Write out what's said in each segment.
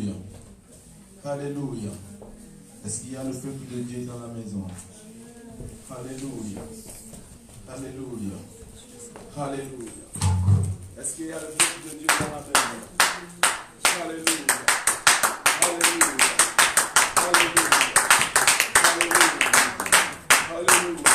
Alléluia. Alléluia. Est-ce qu'il y a le peuple de Dieu dans la maison? Alléluia. Alléluia. Alléluia. Est-ce qu'il y a le peuple de Dieu dans la maison? Alléluia. Alléluia. Alléluia. Alléluia. Alléluia.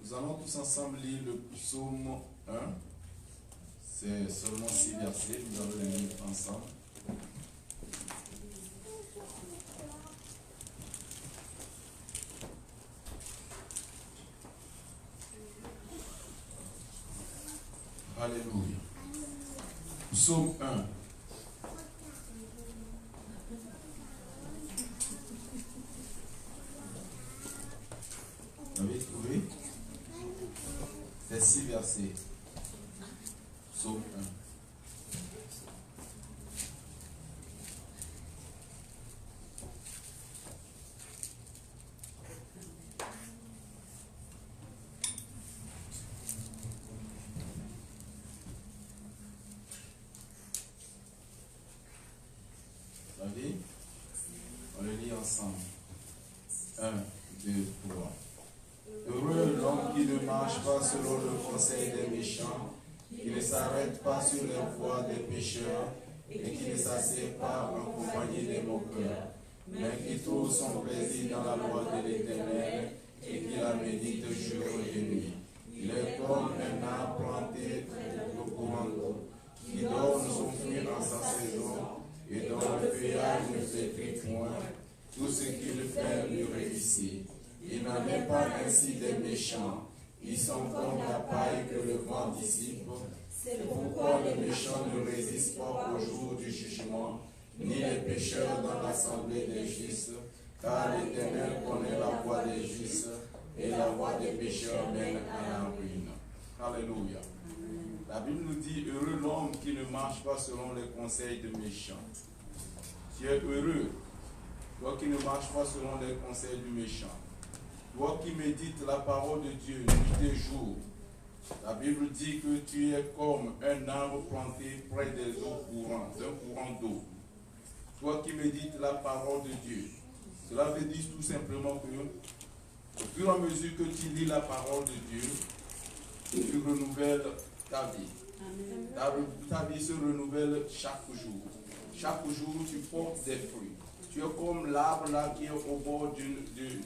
Nous allons tous ensemble lire le psaume 1. C'est seulement 6 versets. Nous allons les lire ensemble. Alléluia. Psaume 1. Vous avez trouvé? C'est 6 versets. Psaume 1. Vous avez? On le lit ensemble. 1, 2, 3. Heureux l'homme qui ne marche pas selon le conseil des méchants, qui ne s'arrête pas sur les voies des pécheurs, et qui ne s'assied pas en compagnie des moqueurs, mais qui trouve son plaisir dans la loi de l'Éternel, et qui la médite jour et nuit. Il est comme un arbre planté au courant d'eau, qui donne son fruit en sa saison, et dont le feuillage ne flétrit point. Tout ce qu'il fait lui réussit. Il n'en est pas ainsi des méchants. Ils sont comme la paille que le vent dissipe. C'est pourquoi les méchants ne résistent pas au jour du jugement, ni les pécheurs dans l'assemblée des justes, car l'Éternel connaît la voie des justes, et la voie des pécheurs mène à la ruine. Alléluia. La Bible nous dit, heureux l'homme qui ne marche pas selon les conseils des méchants. Tu es heureux, toi qui ne marches pas selon les conseils du méchant. Toi qui médites la parole de Dieu nuit et jour. La Bible dit que tu es comme un arbre planté près des eaux courantes, d'un courant d'eau. Toi qui médites la parole de Dieu. Cela veut dire tout simplement que, au fur et à mesure que tu lis la parole de Dieu, tu renouvelles ta vie. Ta vie se renouvelle chaque jour. Chaque jour, tu portes des fruits. Tu es comme l'arbre là qui est au bord d'une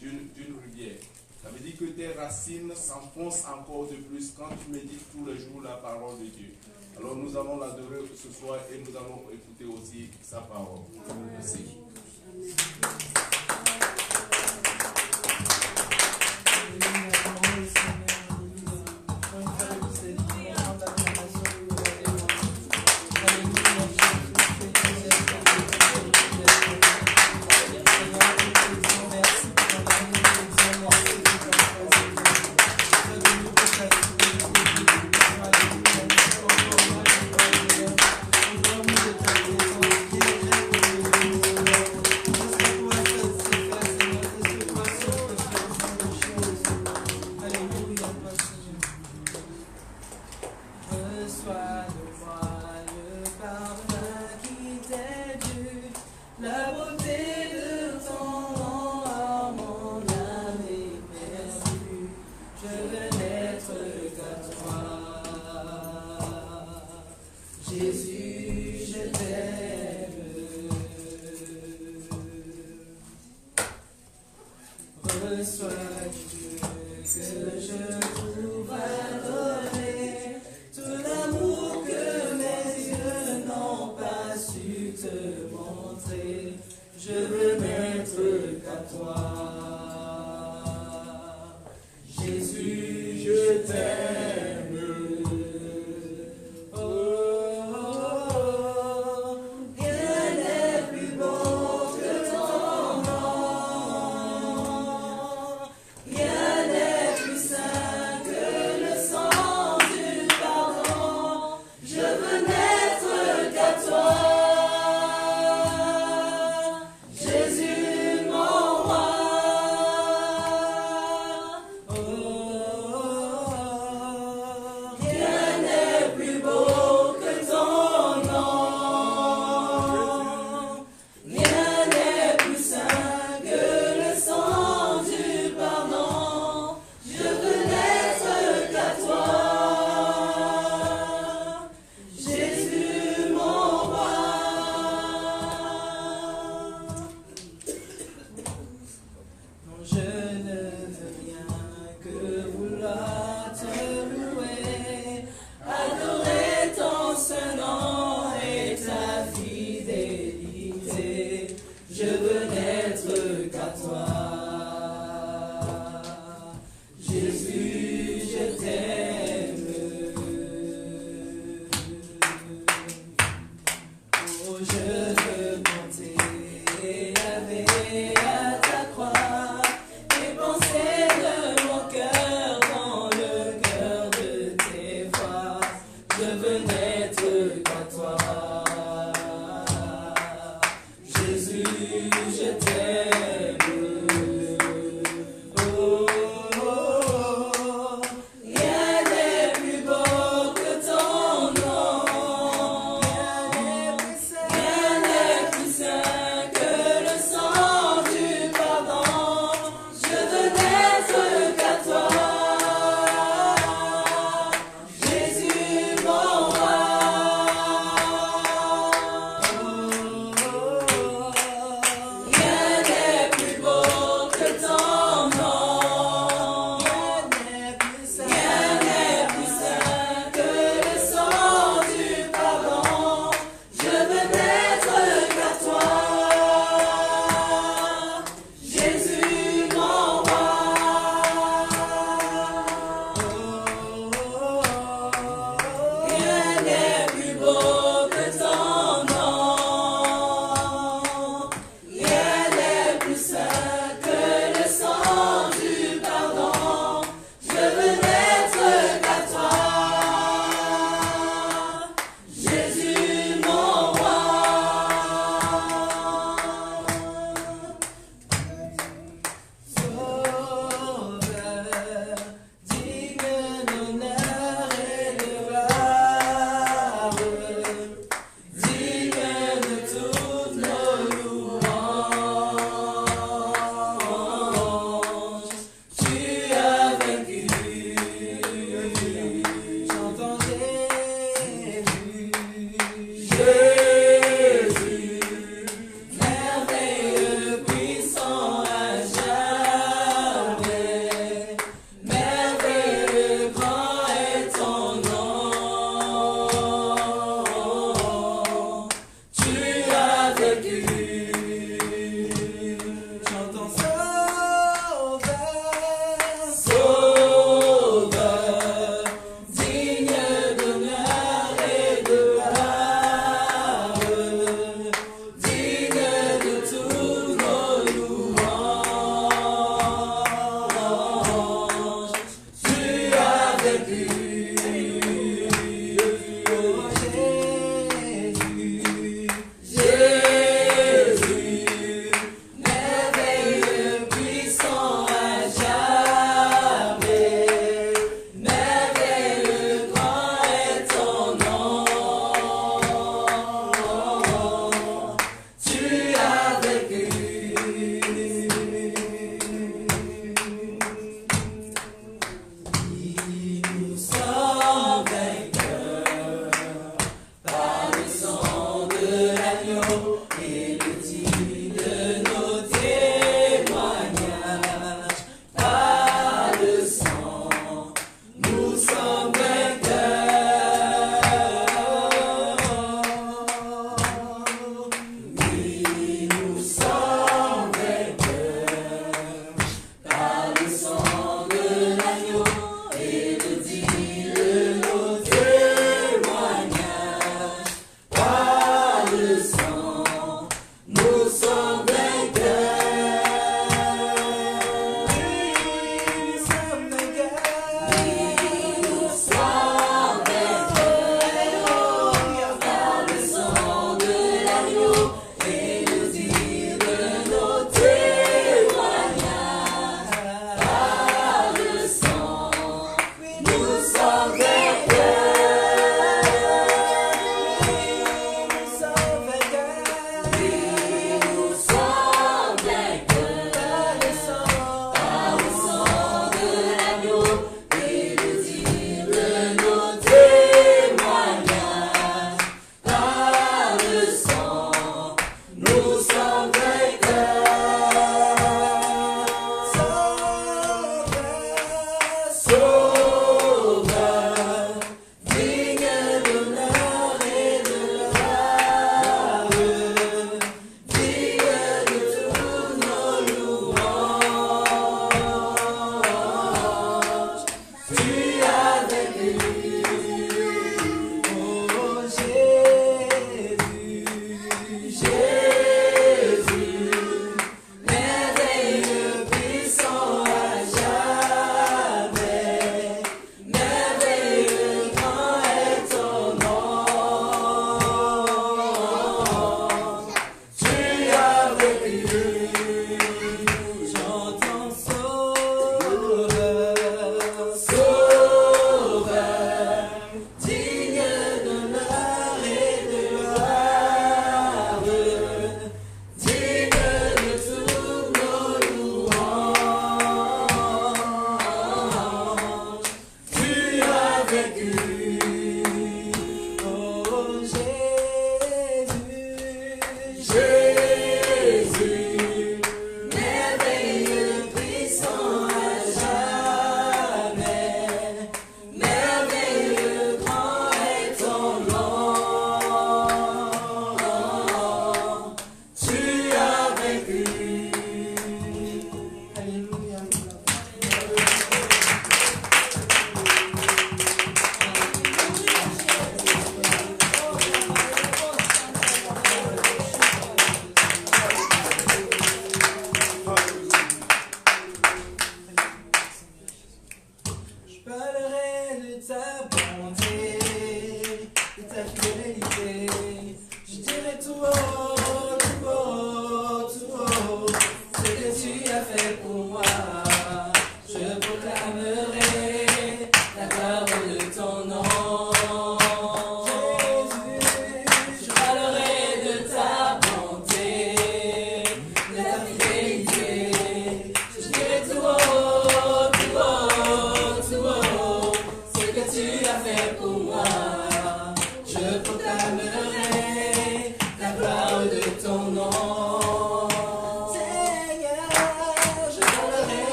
rivière. Ça veut dire que tes racines s'enfoncent encore de plus quand tu médites tous les jours la parole de Dieu. Alors nous allons l'adorer ce soir et nous allons écouter aussi sa parole. Merci.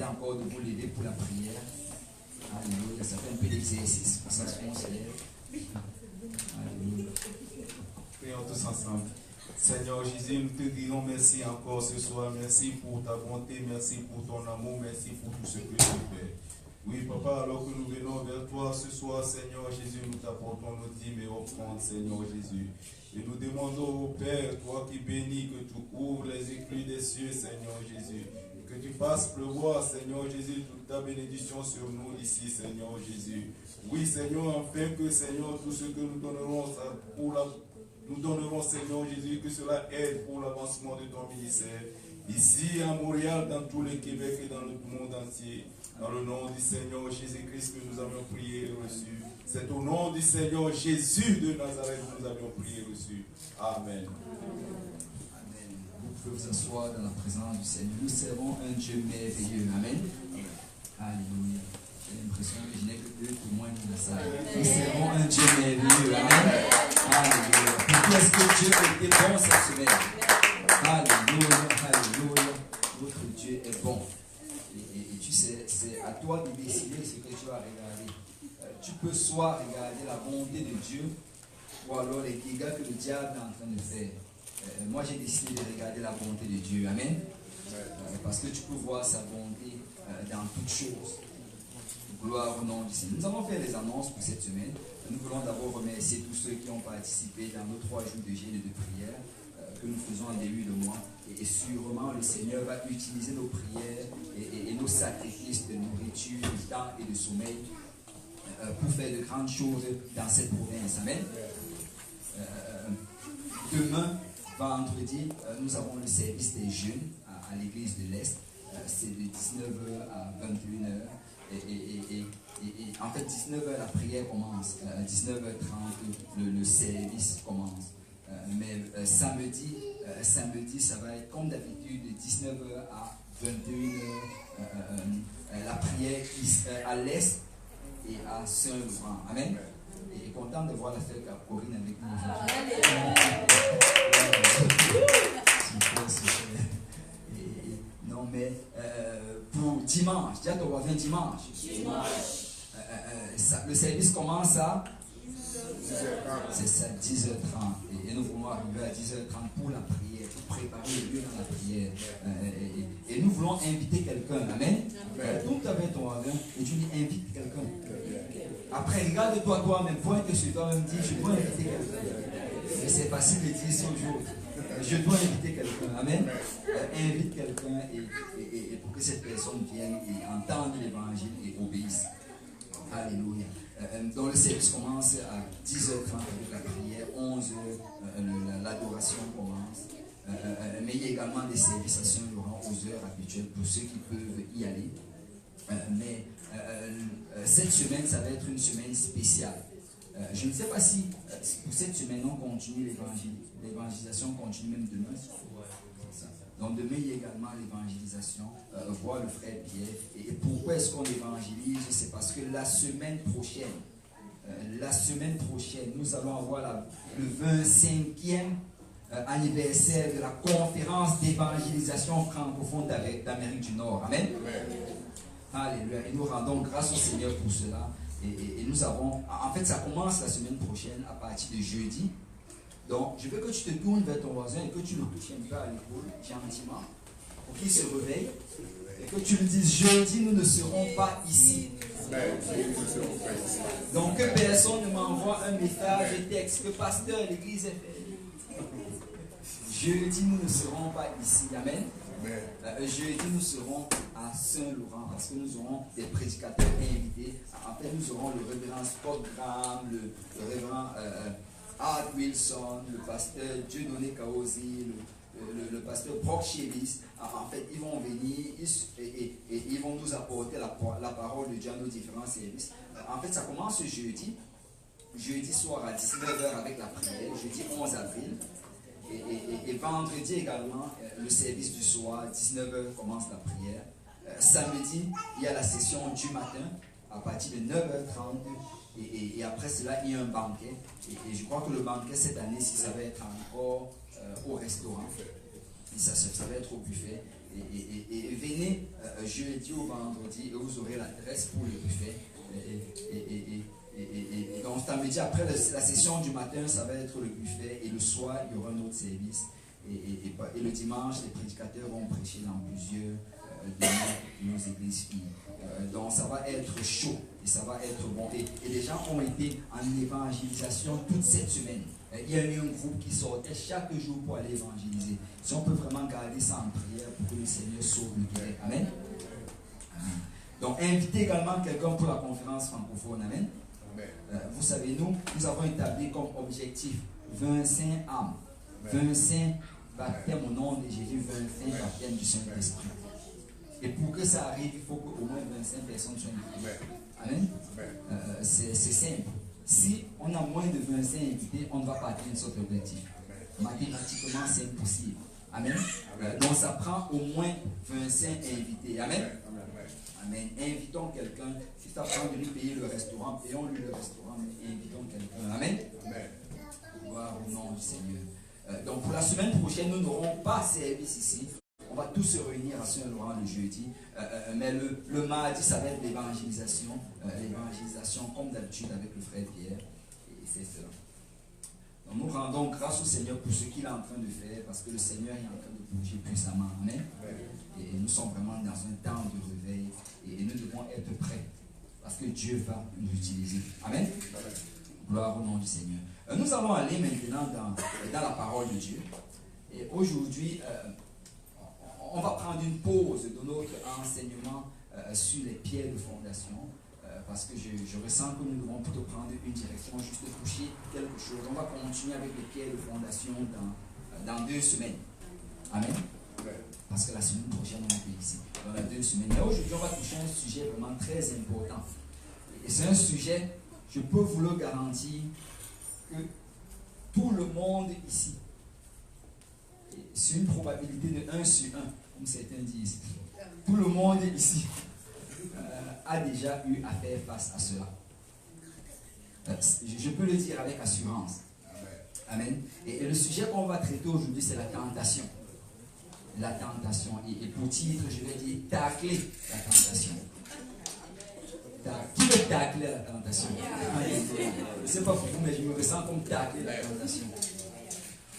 Encore de vous lever pour la prière. Alléluia. Ça fait un peu d'exercice pour ça qu'on se lève. ensemble. Seigneur Jésus, nous te disons merci encore ce soir. Merci pour ta bonté, merci pour ton amour, merci pour tout ce que tu fais. Oui, Papa, alors que nous venons vers toi ce soir, Seigneur Jésus, nous t'apportons nos dîmes et offrandes, Seigneur Jésus. Et nous demandons au Père, toi qui bénis, que tu ouvres les écluses des cieux, Seigneur Jésus. Que tu fasses pleuvoir, Seigneur Jésus, toute ta bénédiction sur nous ici, Seigneur Jésus. Oui, Seigneur, afin que, Seigneur, tout ce que nous donnerons nous donnerons, Seigneur Jésus, que cela aide pour l'avancement de ton ministère. Ici, à Montréal, dans tout le Québec et dans le monde entier. Dans le nom du Seigneur Jésus-Christ que nous avons prié et reçu. C'est au nom du Seigneur Jésus de Nazareth que nous avons prié et reçu. Amen. Amen. Vous pouvez vous asseoir dans la présence du Seigneur. Nous servons un Dieu merveilleux. Amen. Alléluia. J'ai l'impression que je n'ai que deux témoins dans la salle. Nous servons un Dieu merveilleux. Amen. Alléluia. Pourquoi est-ce que Dieu a été bon cette semaine? Alléluia. Alléluia. Notre Dieu est bon. Et tu sais, c'est à toi de décider ce que tu vas regarder. Tu peux soit regarder la bonté de Dieu, ou alors les dégâts que le diable est en train de faire. Moi, j'ai décidé de regarder la bonté de Dieu. Amen. Parce que tu peux voir sa bonté dans toutes choses. Gloire au nom du Seigneur. Nous allons faire les annonces pour cette semaine. Nous voulons d'abord remercier tous ceux qui ont participé dans nos 3 jours de jeûne et de prière que nous faisons en début de mois. Et sûrement, le Seigneur va utiliser nos prières et nos sacrifices de nourriture, de temps et de sommeil pour faire de grandes choses dans cette province. Amen. Demain, vendredi, nous avons le service des jeunes à l'église de l'Est. C'est de 19h à 21h. Et en fait, 19h, la prière commence. 19h30, le service commence. Mais samedi, ça va être comme d'habitude de 19h à 21h. La prière à l'Est et à Saint-Laurent. Amen. Et content de voir la sœur Corinne avec nous aujourd'hui. Non, mais pour dimanche, dis à ton voisin dimanche. Le service commence à 10h30. C'est ça, 10h30. Et nous voulons arriver à 10h30 pour la prière, pour préparer le lieu dans la prière. Et nous voulons inviter quelqu'un. Amen. Donc, tu avais ton voisin et tu lui invites quelqu'un. Après, regarde-toi toi-même, pointe sur toi-même, dis, je dois inviter quelqu'un. Et c'est facile de dire ce jour. Je dois inviter quelqu'un. Amen. Invite quelqu'un et pour que cette personne vienne et entende l'évangile et obéisse. Alléluia. Donc le service commence à 10h30 avec la prière, 11h, l'adoration commence. Mais il y a également des services à Saint-Laurent aux heures habituelles pour ceux qui peuvent y aller. Mais cette semaine, ça va être une semaine spéciale. Je ne sais pas si pour cette semaine, on continue l'évangile. L'évangélisation continue même demain. Donc demain, il y a également l'évangélisation. Voir le frère Pierre. Et pourquoi est-ce qu'on évangélise? C'est parce que la semaine prochaine, nous allons avoir le 25e anniversaire de la conférence d'évangélisation francophone d'Amérique du Nord. Amen. Alléluia. Et nous rendons grâce au Seigneur pour cela. Et nous avons, en fait, ça commence la semaine prochaine à partir de jeudi. Donc, je veux que tu te tournes vers ton voisin et que tu le touches un peu à l'épaule, gentiment, pour qu'il se réveille. Et que tu lui dises, jeudi, nous ne serons pas ici. Donc, que personne ne m'envoie un message et texte que pasteur, l'église est fermée. Jeudi, nous ne serons pas ici. Amen. Jeudi, nous serons à Saint-Laurent parce que nous aurons des prédicateurs invités. En fait, nous aurons le révérend Scott Graham, le révérend Art Wilson, le pasteur Dieudonné Kaosi, le pasteur Brock Chevis. En fait, ils vont venir et ils vont nous apporter la parole de Dieu à nos différents services. En fait, ça commence jeudi soir à 19h avec la prière, jeudi 11 avril. Et vendredi également, le service du soir, 19h commence la prière. Samedi, il y a la session du matin à partir de 9h30. Et après cela, il y a un banquet. Et je crois que le banquet cette année-ci, ça va être encore au restaurant. Et ça va être au buffet. Et venez jeudi ou vendredi et vous aurez l'adresse pour le buffet. Et donc, samedi, après la session du matin, ça va être le buffet. Et le soir, il y aura un autre service. Et le dimanche, les prédicateurs vont prêcher dans plusieurs de nos églises filles. Donc, ça va être chaud et ça va être bon. Et les gens ont été en évangélisation toute cette semaine. Il y a eu un groupe qui sortait chaque jour pour aller évangéliser. Si on peut vraiment garder ça en prière pour que le Seigneur sauve le Québec. Amen. Amen. Donc, invitez également quelqu'un pour la conférence francophone. Amen. Vous savez, nous avons établi comme objectif 25 âmes, 25 baptêmes au nom de Jésus, 25 baptêmes du Saint-Esprit. Et pour que ça arrive, il faut qu'au moins 25 personnes soient invitées. Amen. C'est simple. Si on a moins de 25 invités, on ne va pas atteindre cet objectif. Mathématiquement, c'est impossible. Amen. Donc, ça prend au moins 25 invités. Amen. Amen. Invitons quelqu'un. Si ça prend de lui payer le restaurant, payons-lui le restaurant, mais invitons quelqu'un. Amen. Gloire au nom du Seigneur. Donc, pour la semaine prochaine, nous n'aurons pas service ici. On va tous se réunir à Saint-Laurent le jeudi. Mais le mardi, ça va être l'évangélisation. L'évangélisation, comme d'habitude, avec le frère Pierre. Et c'est cela. Donc, nous rendons grâce au Seigneur pour ce qu'il est en train de faire, parce que le Seigneur est en train de bouger puissamment. Amen. Et nous sommes vraiment dans un temps de réveil. Et nous devons être prêts, parce que Dieu va nous utiliser. Amen. Gloire au nom du Seigneur. Nous allons aller maintenant dans la parole de Dieu. Et aujourd'hui, on va prendre une pause de notre enseignement sur les pierres de fondation, parce que je ressens que nous devons plutôt prendre une direction, juste toucher quelque chose. On va continuer avec les pierres de fondation dans 2 semaines. Amen. Parce que la semaine prochaine, on est ici, dans les 2 semaines. Mais aujourd'hui, on va toucher un sujet vraiment très important. Et c'est un sujet, je peux vous le garantir, que tout le monde ici, c'est une probabilité de 1 sur 1, comme certains disent. Tout le monde ici a déjà eu à faire face à cela. Je peux le dire avec assurance. Amen. Et le sujet qu'on va traiter aujourd'hui, c'est la tentation. La tentation. Et pour titre, je vais dire tacler la tentation. Qui veut tacler la tentation? Je ne sais pas pour vous, mais je me ressens comme tacler la tentation.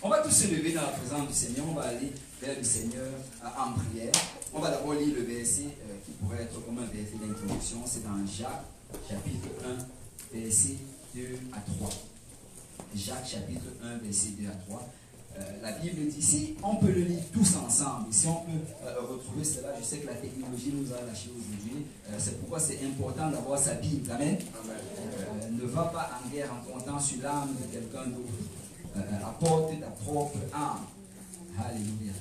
On va tous se lever dans la présence du Seigneur. On va aller vers le Seigneur en prière. On va d'abord lire le verset qui pourrait être comme un verset d'introduction. C'est dans Jacques, chapitre 1, verset 2 à 3. Jacques, chapitre 1, verset 2 à 3. La Bible dit, si on peut le lire tous ensemble, si on peut retrouver cela, je sais que la technologie nous a lâchés aujourd'hui, c'est pourquoi c'est important d'avoir sa Bible. Amen. Ne va pas en guerre en comptant sur l'âme de quelqu'un d'autre. Apporte ta propre âme. Alléluia.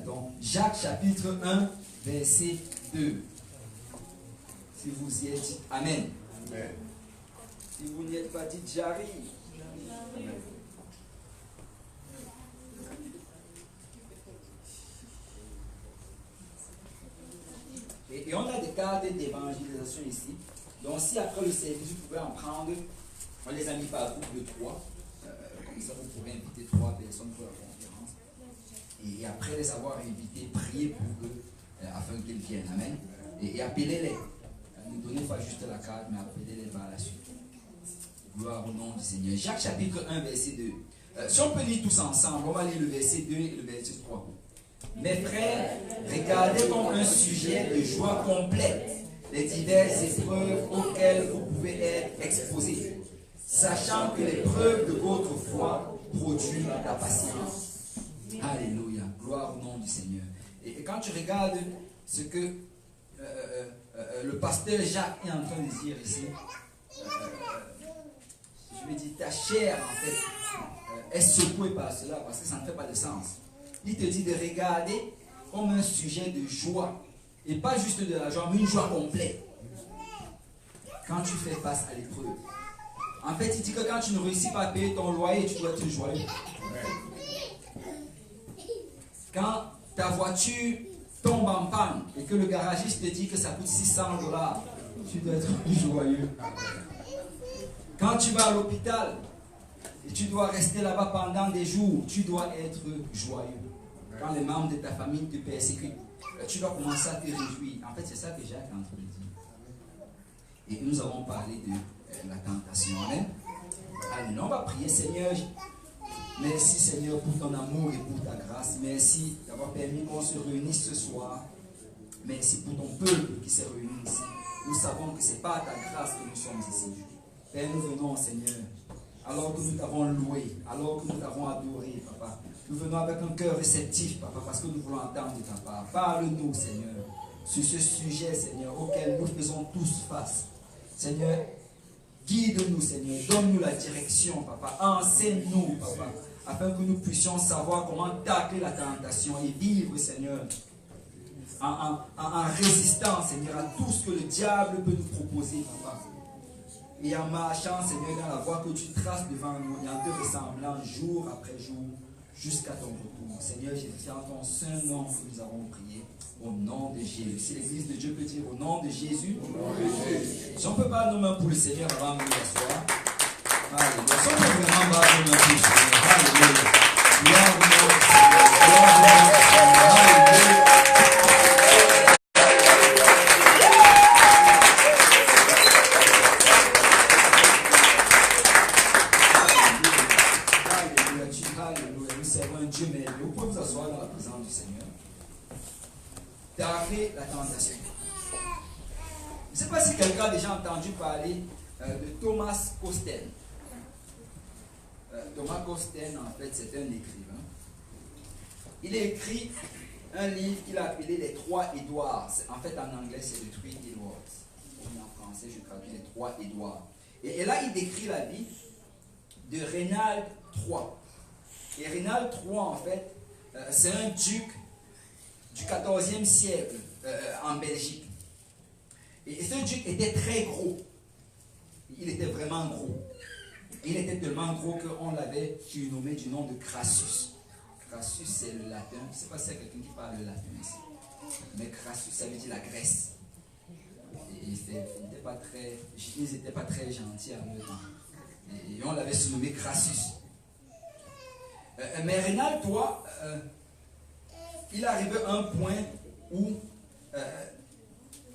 Donc, Jacques chapitre 1, verset 2. Si vous y êtes, dites Amen. Amen. Si vous n'y êtes pas, dites j'arrive. Amen. Et on a des cadres d'évangélisation ici. Donc, si après le service, vous pouvez en prendre, on les a mis par groupe de 3. Comme ça, vous pourrez inviter 3 personnes pour la conférence. Et après les avoir invités, priez pour eux afin qu'ils viennent. Amen. Et appelez-les. Ne donnez pas juste la carte, mais appelez-les par la suite. Gloire au nom du Seigneur. Jacques chapitre 1, verset 2. Si on peut lire tous ensemble, on va lire le verset 2 et le verset 3. Mes frères, regardez comme un sujet de joie complète les diverses épreuves auxquelles vous pouvez être exposés, sachant que l'épreuve de votre foi produit la patience. Alléluia. Gloire au nom du Seigneur. Et quand tu regardes ce que le pasteur Jacques est en train de dire ici, je me dis, ta chair en fait est secouée par cela parce que ça ne fait pas de sens. Il te dit de regarder comme un sujet de joie. Et pas juste de la joie, mais une joie complète. Quand tu fais face à l'épreuve. En fait, il dit que quand tu ne réussis pas à payer ton loyer, tu dois être joyeux. Quand ta voiture tombe en panne et que le garagiste te dit que ça coûte $600, tu dois être joyeux. Quand tu vas à l'hôpital et tu dois rester là-bas pendant des jours, tu dois être joyeux. Quand les membres de ta famille te persécutent, tu dois commencer à te réjouir. En fait, c'est ça que Jacques est en train de dire. Et nous avons parlé la tentation. Amen. Allez, on va prier, Seigneur. Merci, Seigneur, pour ton amour et pour ta grâce. Merci d'avoir permis qu'on se réunisse ce soir. Merci pour ton peuple qui s'est réuni ici. Nous savons que ce n'est pas à ta grâce que nous sommes ici. Père, nous venons, Seigneur, alors que nous t'avons loué, alors que nous t'avons adoré, Papa. Nous venons avec un cœur réceptif, Papa, parce que nous voulons entendre de ta part. Parle-nous, Seigneur, sur ce sujet, Seigneur, auquel nous faisons tous face. Seigneur, guide-nous, Seigneur, donne-nous la direction, Papa. Enseigne-nous, Papa, afin que nous puissions savoir comment tacler la tentation et vivre, Seigneur, en résistant, Seigneur, à tout ce que le diable peut nous proposer, Papa. Et en marchant, Seigneur, dans la voie que tu traces devant nous, et en te ressemblant jour après jour, jusqu'à ton retour. Seigneur, c'est en ton saint nom que nous avons prié, au nom de Jésus. Si l'Église de Dieu peut dire au nom de Jésus, si on ne peut pas nos mains pour le Seigneur avant de nous asseoir, alléluia. Si on peut vraiment battre nos mains pour le Seigneur, alléluia. Gloire au nom du Seigneur, gloire au nom du Seigneur, alléluia. Dieu merveilleux. Vous pouvez vous asseoir dans la présence du Seigneur. Tacler la tentation. Je ne sais pas si quelqu'un a déjà entendu parler de Thomas Costen. Thomas Costen, en fait, c'est un écrivain. Il a écrit un livre qu'il a appelé Les Trois Édouards. En fait, en anglais, c'est The Three Edwards. En français, je traduis Les Trois Édouards. Et là, il décrit la vie de Rénald III. Et Rénald III, en fait, c'est un duc du XIVe siècle en Belgique. Et ce duc était très gros. Il était vraiment gros. Il était tellement gros qu'on l'avait surnommé du nom de Crassus. Crassus, c'est le latin. Je ne sais pas si c'est quelqu'un qui parle le latin ici. Mais Crassus, ça veut dire la graisse. Et ils n'étaient pas très gentils à leur temps. Et on l'avait surnommé Crassus. Mais Rénald III, il arrivait à un point où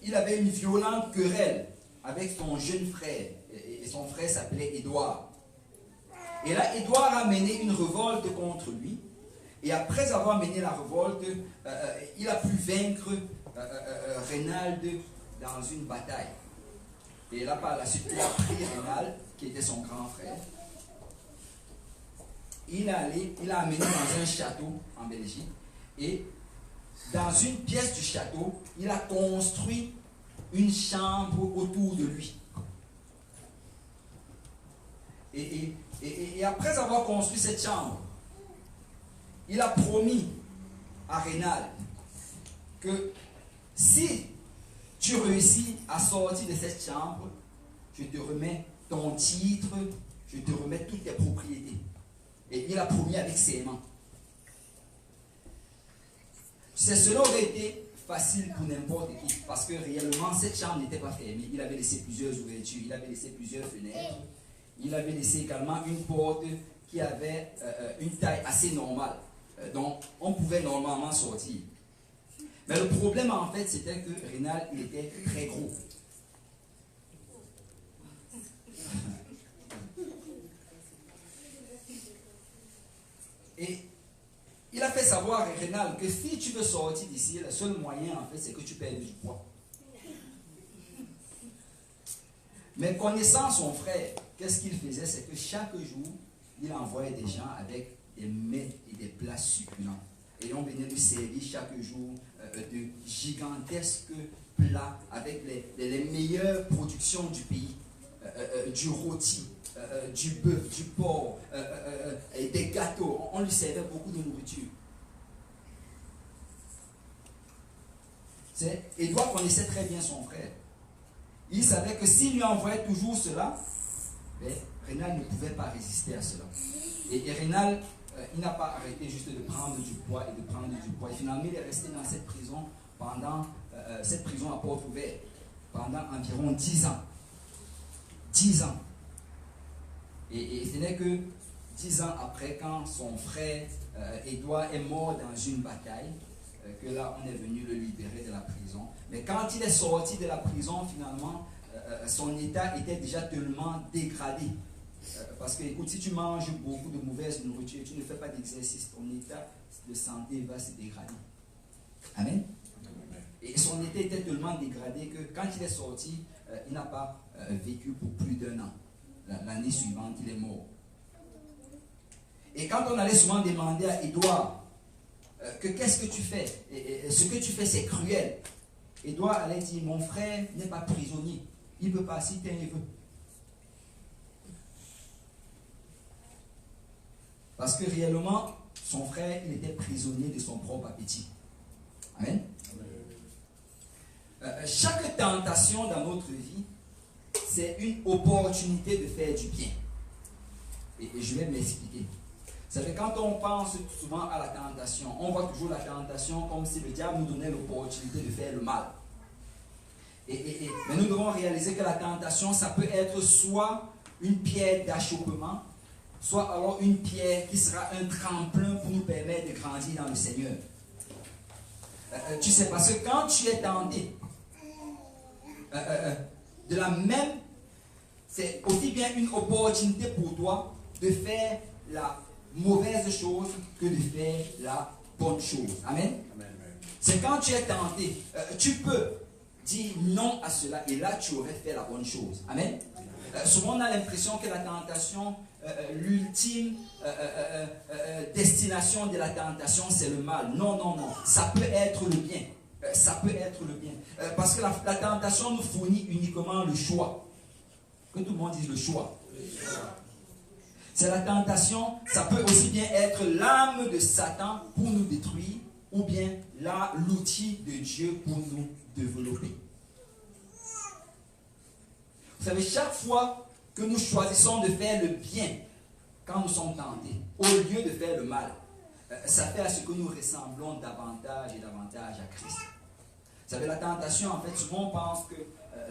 il avait une violente querelle avec son jeune frère. Et son frère s'appelait Édouard. Et là, Édouard a mené une révolte contre lui. Et après avoir mené la révolte, il a pu vaincre Rénald dans une bataille. Et là, par la suite, il a pris Rénald, qui était son grand frère. Il a amené dans un château en Belgique. Et dans une pièce du château, il a construit une chambre autour de lui. Et après avoir construit cette chambre, il a promis à Rénald que si tu réussis à sortir de cette chambre, je te remets ton titre, je te remets toutes tes propriétés. Et il a promis avec ses mains. Cela aurait été facile pour n'importe qui, parce que réellement cette chambre n'était pas fermée. Il avait laissé plusieurs ouvertures, il avait laissé plusieurs fenêtres, il avait laissé également une porte qui avait une taille assez normale, donc on pouvait normalement sortir. Mais le problème en fait c'était que Rénald il était très gros. Et il a fait savoir à Rénald que si tu veux sortir d'ici, le seul moyen en fait c'est que tu perdes du poids. Mais connaissant son frère, qu'est-ce qu'il faisait? C'est que chaque jour, il envoyait des gens avec des mets et des plats succulents. Et on venait lui servir chaque jour de gigantesques plats avec les meilleures productions du pays. Du rôti, du bœuf, du porc, et des gâteaux. On lui servait beaucoup de nourriture. Édouard connaissait très bien son frère. Il savait que s'il lui envoyait toujours cela, Rénald ne pouvait pas résister à cela. Et Rénald, il n'a pas arrêté juste de prendre du poids et de prendre du poids. Et finalement, il est resté dans cette prison cette prison à porte ouverte pendant environ 10 ans. 10 ans. Et ce n'est que 10 ans après, quand son frère Édouard est mort dans une bataille, que là on est venu le libérer de la prison. Mais quand il est sorti de la prison, finalement, son état était déjà tellement dégradé. Parce que, écoute, si tu manges beaucoup de mauvaise nourriture, tu ne fais pas d'exercice, ton état de santé va se dégrader. Amen. Et son état était tellement dégradé que quand il est sorti, il n'a pas vécu pour plus d'1 an. L'année suivante, il est mort. Et quand on allait souvent demander à Édouard que qu'est-ce que tu fais, et ce que tu fais c'est cruel, Édouard allait dire, mon frère n'est pas prisonnier, il peut passer quand il veut. Parce que réellement, son frère, il était prisonnier de son propre appétit. Amen. Chaque tentation dans notre vie, c'est une opportunité de faire du bien. Et je vais m'expliquer. C'est que quand on pense souvent à la tentation, on voit toujours la tentation comme si le diable nous donnait l'opportunité de faire le mal. Mais nous devons réaliser que la tentation, ça peut être soit une pierre d'achoppement, soit alors une pierre qui sera un tremplin pour nous permettre de grandir dans le Seigneur. Tu sais, parce que quand tu es tenté, de la même, c'est aussi bien une opportunité pour toi de faire la mauvaise chose que de faire la bonne chose. Amen. C'est quand tu es tenté, tu peux dire non à cela et là tu aurais fait la bonne chose. Amen. Souvent on a l'impression que la tentation, l'ultime destination de la tentation c'est le mal. Non, non, non. Ça peut être le bien. Ça peut être le bien. Parce que la tentation nous fournit uniquement le choix. Que tout le monde dise le choix. C'est la tentation, ça peut aussi bien être l'âme de Satan pour nous détruire, ou bien l'outil de Dieu pour nous développer. Vous savez, chaque fois que nous choisissons de faire le bien, quand nous sommes tentés, au lieu de faire le mal, ça fait à ce que nous ressemblons davantage et davantage à Christ. Vous savez, la tentation, en fait, souvent on pense que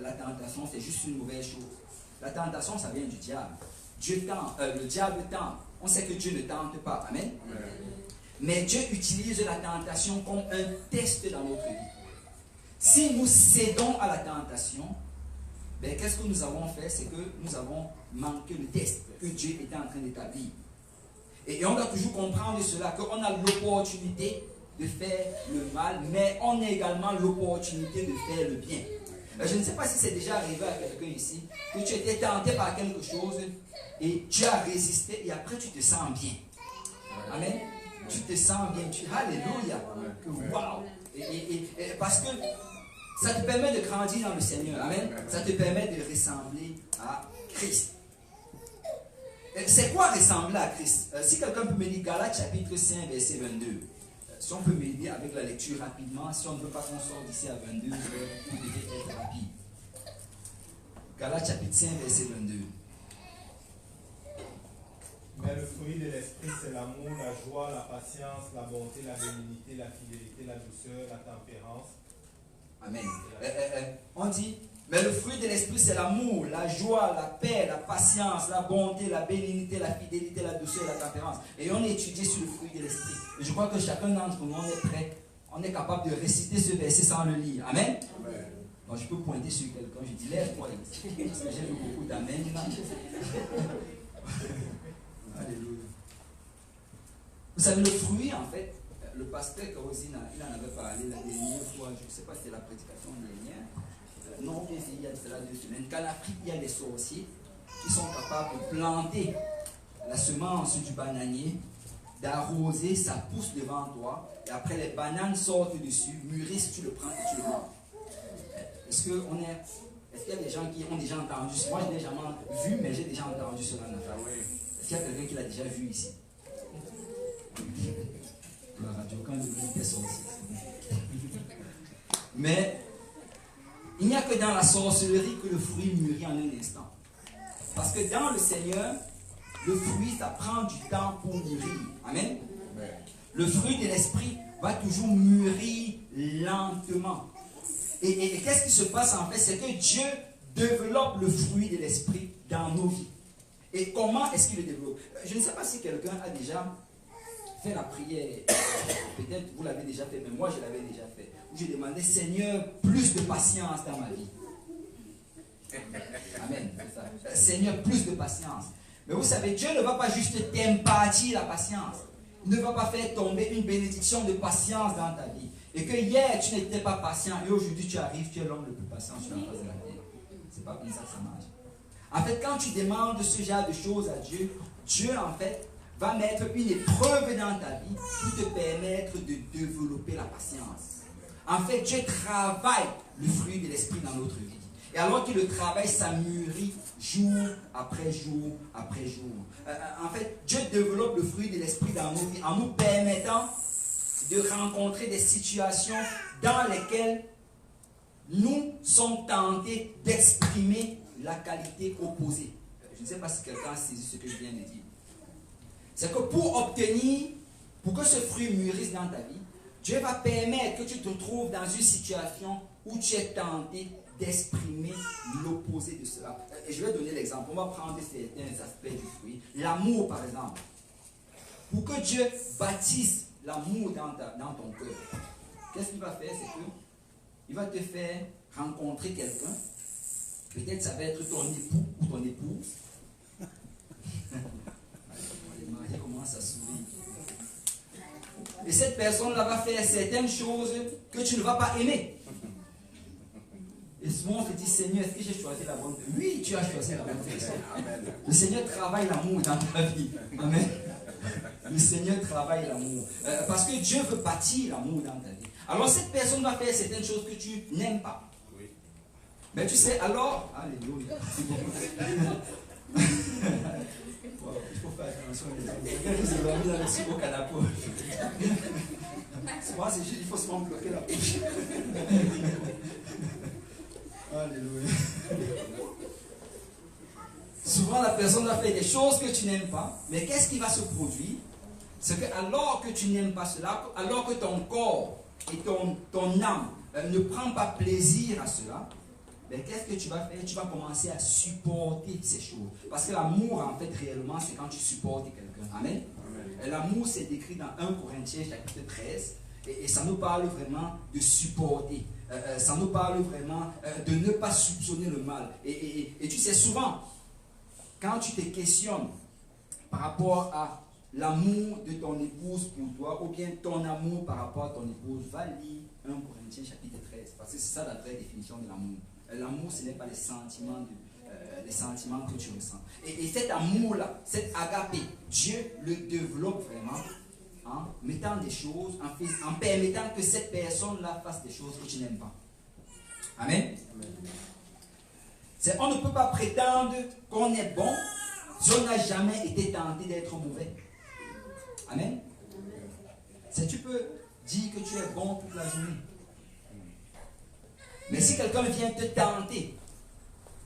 la tentation, c'est juste une mauvaise chose. La tentation, ça vient du diable. Dieu tente, le diable tente. On sait que Dieu ne tente pas. Amen. Mais Dieu utilise la tentation comme un test dans notre vie. Si nous cédons à la tentation, ben, qu'est-ce que nous avons fait? C'est que nous avons manqué le test que Dieu était en train d'établir. Et on doit toujours comprendre cela, qu'on a l'opportunité de faire le mal, mais on a également l'opportunité de faire le bien. Je ne sais pas si c'est déjà arrivé à quelqu'un ici, que tu étais tenté par quelque chose et tu as résisté et après tu te sens bien. Amen. Tu te sens bien. Alléluia. Waouh. Parce que ça te permet de grandir dans le Seigneur. Amen. Ça te permet de ressembler à Christ. C'est quoi ressembler à Christ? Si quelqu'un peut me dire Galates chapitre 5 verset 22. Si on peut m'aider avec la lecture rapidement, si on ne veut pas qu'on sorte d'ici à 22 heures, vous devez être rapide. Galates chapitre 5 verset 22. Mais le fruit de l'esprit, c'est l'amour, la joie, la patience, la bonté, la bénignité, la fidélité, la douceur, la tempérance. Amen. On dit, mais le fruit de l'esprit, c'est l'amour, la joie, la paix, la patience, la bonté, la bénignité, la fidélité, la douceur, la tempérance. Et on étudie sur le fruit de l'esprit. Et je crois que chacun d'entre nous, on est prêt, on est capable de réciter ce verset sans le lire. Amen. Amen. Donc je peux pointer sur quelqu'un, je dis, lève-toi, parce que j'ai vu beaucoup d'amen. Alléluia. Vous savez, le fruit, en fait, le pasteur Karosina, il en avait parlé la dernière fois, je ne sais pas si c'était la prédication dernière. Non, il y a cela 2 semaines. Qu'en Afrique, il y a des sorciers qui sont capables de planter la semence du bananier, d'arroser, ça pousse devant toi, et après les bananes sortent dessus, mûrissent, tu le prends et tu le manges. Est-ce qu'il y a des gens qui ont déjà entendu? Moi, je n'ai jamais vu, mais j'ai déjà entendu cela en Afrique. Est-ce qu'il y a quelqu'un qui l'a déjà vu ici? La radio, quand il était sorcier. Mais il n'y a que dans la sorcellerie que le fruit mûrit en un instant. Parce que dans le Seigneur, le fruit, ça prend du temps pour mûrir. Amen. Le fruit de l'esprit va toujours mûrir lentement. Et qu'est-ce qui se passe en fait? C'est que Dieu développe le fruit de l'esprit dans nos vies. Et comment est-ce qu'il le développe? Je ne sais pas si quelqu'un a déjà fait la prière. Peut-être vous l'avez déjà fait, mais moi je l'avais déjà fait. Où j'ai demandé, Seigneur, plus de patience dans ma vie. Amen. Seigneur, plus de patience. Mais vous savez, Dieu ne va pas juste t'impartir la patience. Il ne va pas faire tomber une bénédiction de patience dans ta vie. Et que hier, tu n'étais pas patient et aujourd'hui, tu arrives, tu es l'homme le plus patient sur la face de la terre. C'est pas comme ça que ça marche. En fait, quand tu demandes ce genre de choses à Dieu, Dieu, en fait, va mettre une épreuve dans ta vie pour te permettre de développer la patience. En fait, Dieu travaille le fruit de l'esprit dans notre vie. Et alors que le travail, ça mûrit jour après jour après jour. En fait, Dieu développe le fruit de l'esprit dans nos vies en nous permettant de rencontrer des situations dans lesquelles nous sommes tentés d'exprimer la qualité opposée. Je ne sais pas si quelqu'un a saisi ce que je viens de dire. C'est que pour que ce fruit mûrisse dans ta vie, Dieu va permettre que tu te trouves dans une situation où tu es tenté d'exprimer l'opposé de cela. Et je vais donner l'exemple. On va prendre certains aspects du fruit. L'amour, par exemple. Pour que Dieu bâtisse l'amour dans ton cœur, qu'est-ce qu'il va faire? C'est qu'il va te faire rencontrer quelqu'un. Peut-être ça va être ton époux ou ton épouse. Les mariés commencent à sourire. Et cette personne-là va faire certaines choses que tu ne vas pas aimer. Et souvent on se dit, Seigneur, est-ce que j'ai choisi la bonne personne? Oui, tu as choisi la bonne personne. Le Seigneur travaille l'amour dans ta vie. Amen. Le Seigneur travaille l'amour. Parce que Dieu veut bâtir l'amour dans ta vie. Alors cette personne va faire certaines choses que tu n'aimes pas. Mais tu sais, alors, alléluia. Wow, il faut faire attention les amis. Quelqu'un qui s'est dormi dans le second canapé. Souvent, c'est juste, il faut souvent bloquer la bouche. Alléluia. Souvent, la personne va faire des choses que tu n'aimes pas, mais qu'est-ce qui va se produire? C'est que alors que tu n'aimes pas cela, alors que ton corps et ton âme ne prend pas plaisir à cela, mais qu'est-ce que tu vas faire? Tu vas commencer à supporter ces choses. Parce que l'amour, en fait, réellement, c'est quand tu supportes quelqu'un. Amen. L'amour, c'est décrit dans 1 Corinthiens, chapitre 13. Et ça nous parle vraiment de supporter. Ça nous parle vraiment de ne pas soupçonner le mal. Et tu sais, souvent, quand tu te questionnes par rapport à l'amour de ton épouse pour toi, ou bien ton amour par rapport à ton épouse, va lire 1 Corinthiens, chapitre 13. Parce que c'est ça la vraie définition de l'amour. L'amour, ce n'est pas les sentiments que tu ressens. Et cet amour-là, cet agapé, Dieu le développe vraiment en mettant des choses, en permettant que cette personne-là fasse des choses que tu n'aimes pas. Amen. On ne peut pas prétendre qu'on est bon si on n'a jamais été tenté d'être mauvais. Amen. Tu peux dire que tu es bon toute la journée. Mais si quelqu'un vient te tenter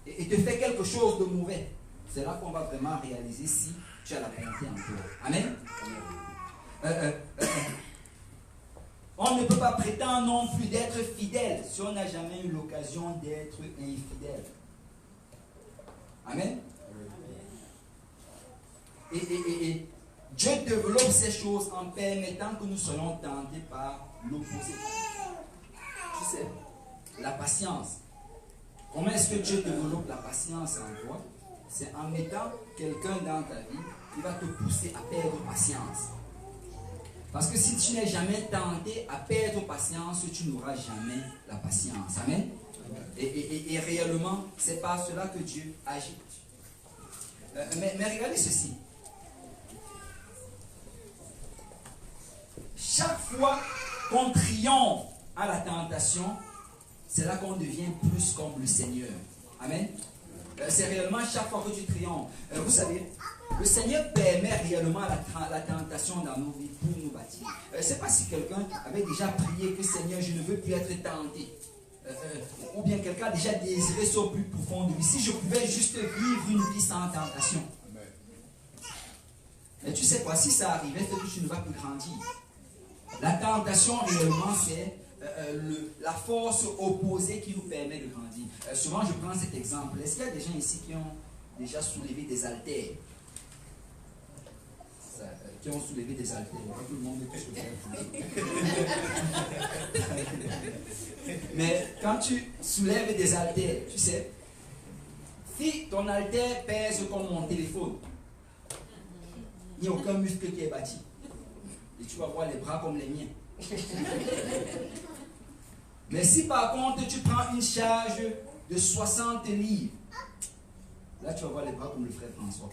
et te fait quelque chose de mauvais, c'est là qu'on va vraiment réaliser si tu as la bonté en toi. Amen. On ne peut pas prétendre non plus d'être fidèle si on n'a jamais eu l'occasion d'être infidèle. Amen. Et Dieu développe ces choses en permettant que nous soyons tentés par l'opposé. Tu sais, la patience. Comment est-ce que Dieu développe la patience en toi? C'est en mettant quelqu'un dans ta vie qui va te pousser à perdre patience. Parce que si tu n'es jamais tenté à perdre patience, tu n'auras jamais la patience. Amen. Et réellement, c'est par cela que Dieu agit. Mais regardez ceci. Chaque fois qu'on triomphe à la tentation, c'est là qu'on devient plus comme le Seigneur. Amen. C'est réellement chaque fois que tu triomphes. Vous savez, le Seigneur permet réellement la tentation dans nos vies pour nous bâtir. Je ne sais pas si quelqu'un avait déjà prié que Seigneur, je ne veux plus être tenté. Ou bien quelqu'un a déjà désiré ça au plus profond de lui. Si je pouvais juste vivre une vie sans tentation. Mais tu sais quoi, si ça arrivait, c'est que tu ne vas plus grandir. La tentation réellement, c'est la force opposée qui nous permet de grandir. Souvent, je prends cet exemple. Est-ce qu'il y a des gens ici qui ont déjà soulevé des haltères? Qui ont soulevé des haltères? Tout le monde est tous Mais quand tu soulèves des haltères, tu sais, Si ton haltère pèse comme mon téléphone, il n'y a aucun muscle qui est bâti. Et tu vas avoir les bras comme les miens. Mais si par contre tu prends une charge de 60 livres, là tu vas voir les bras comme le frère François.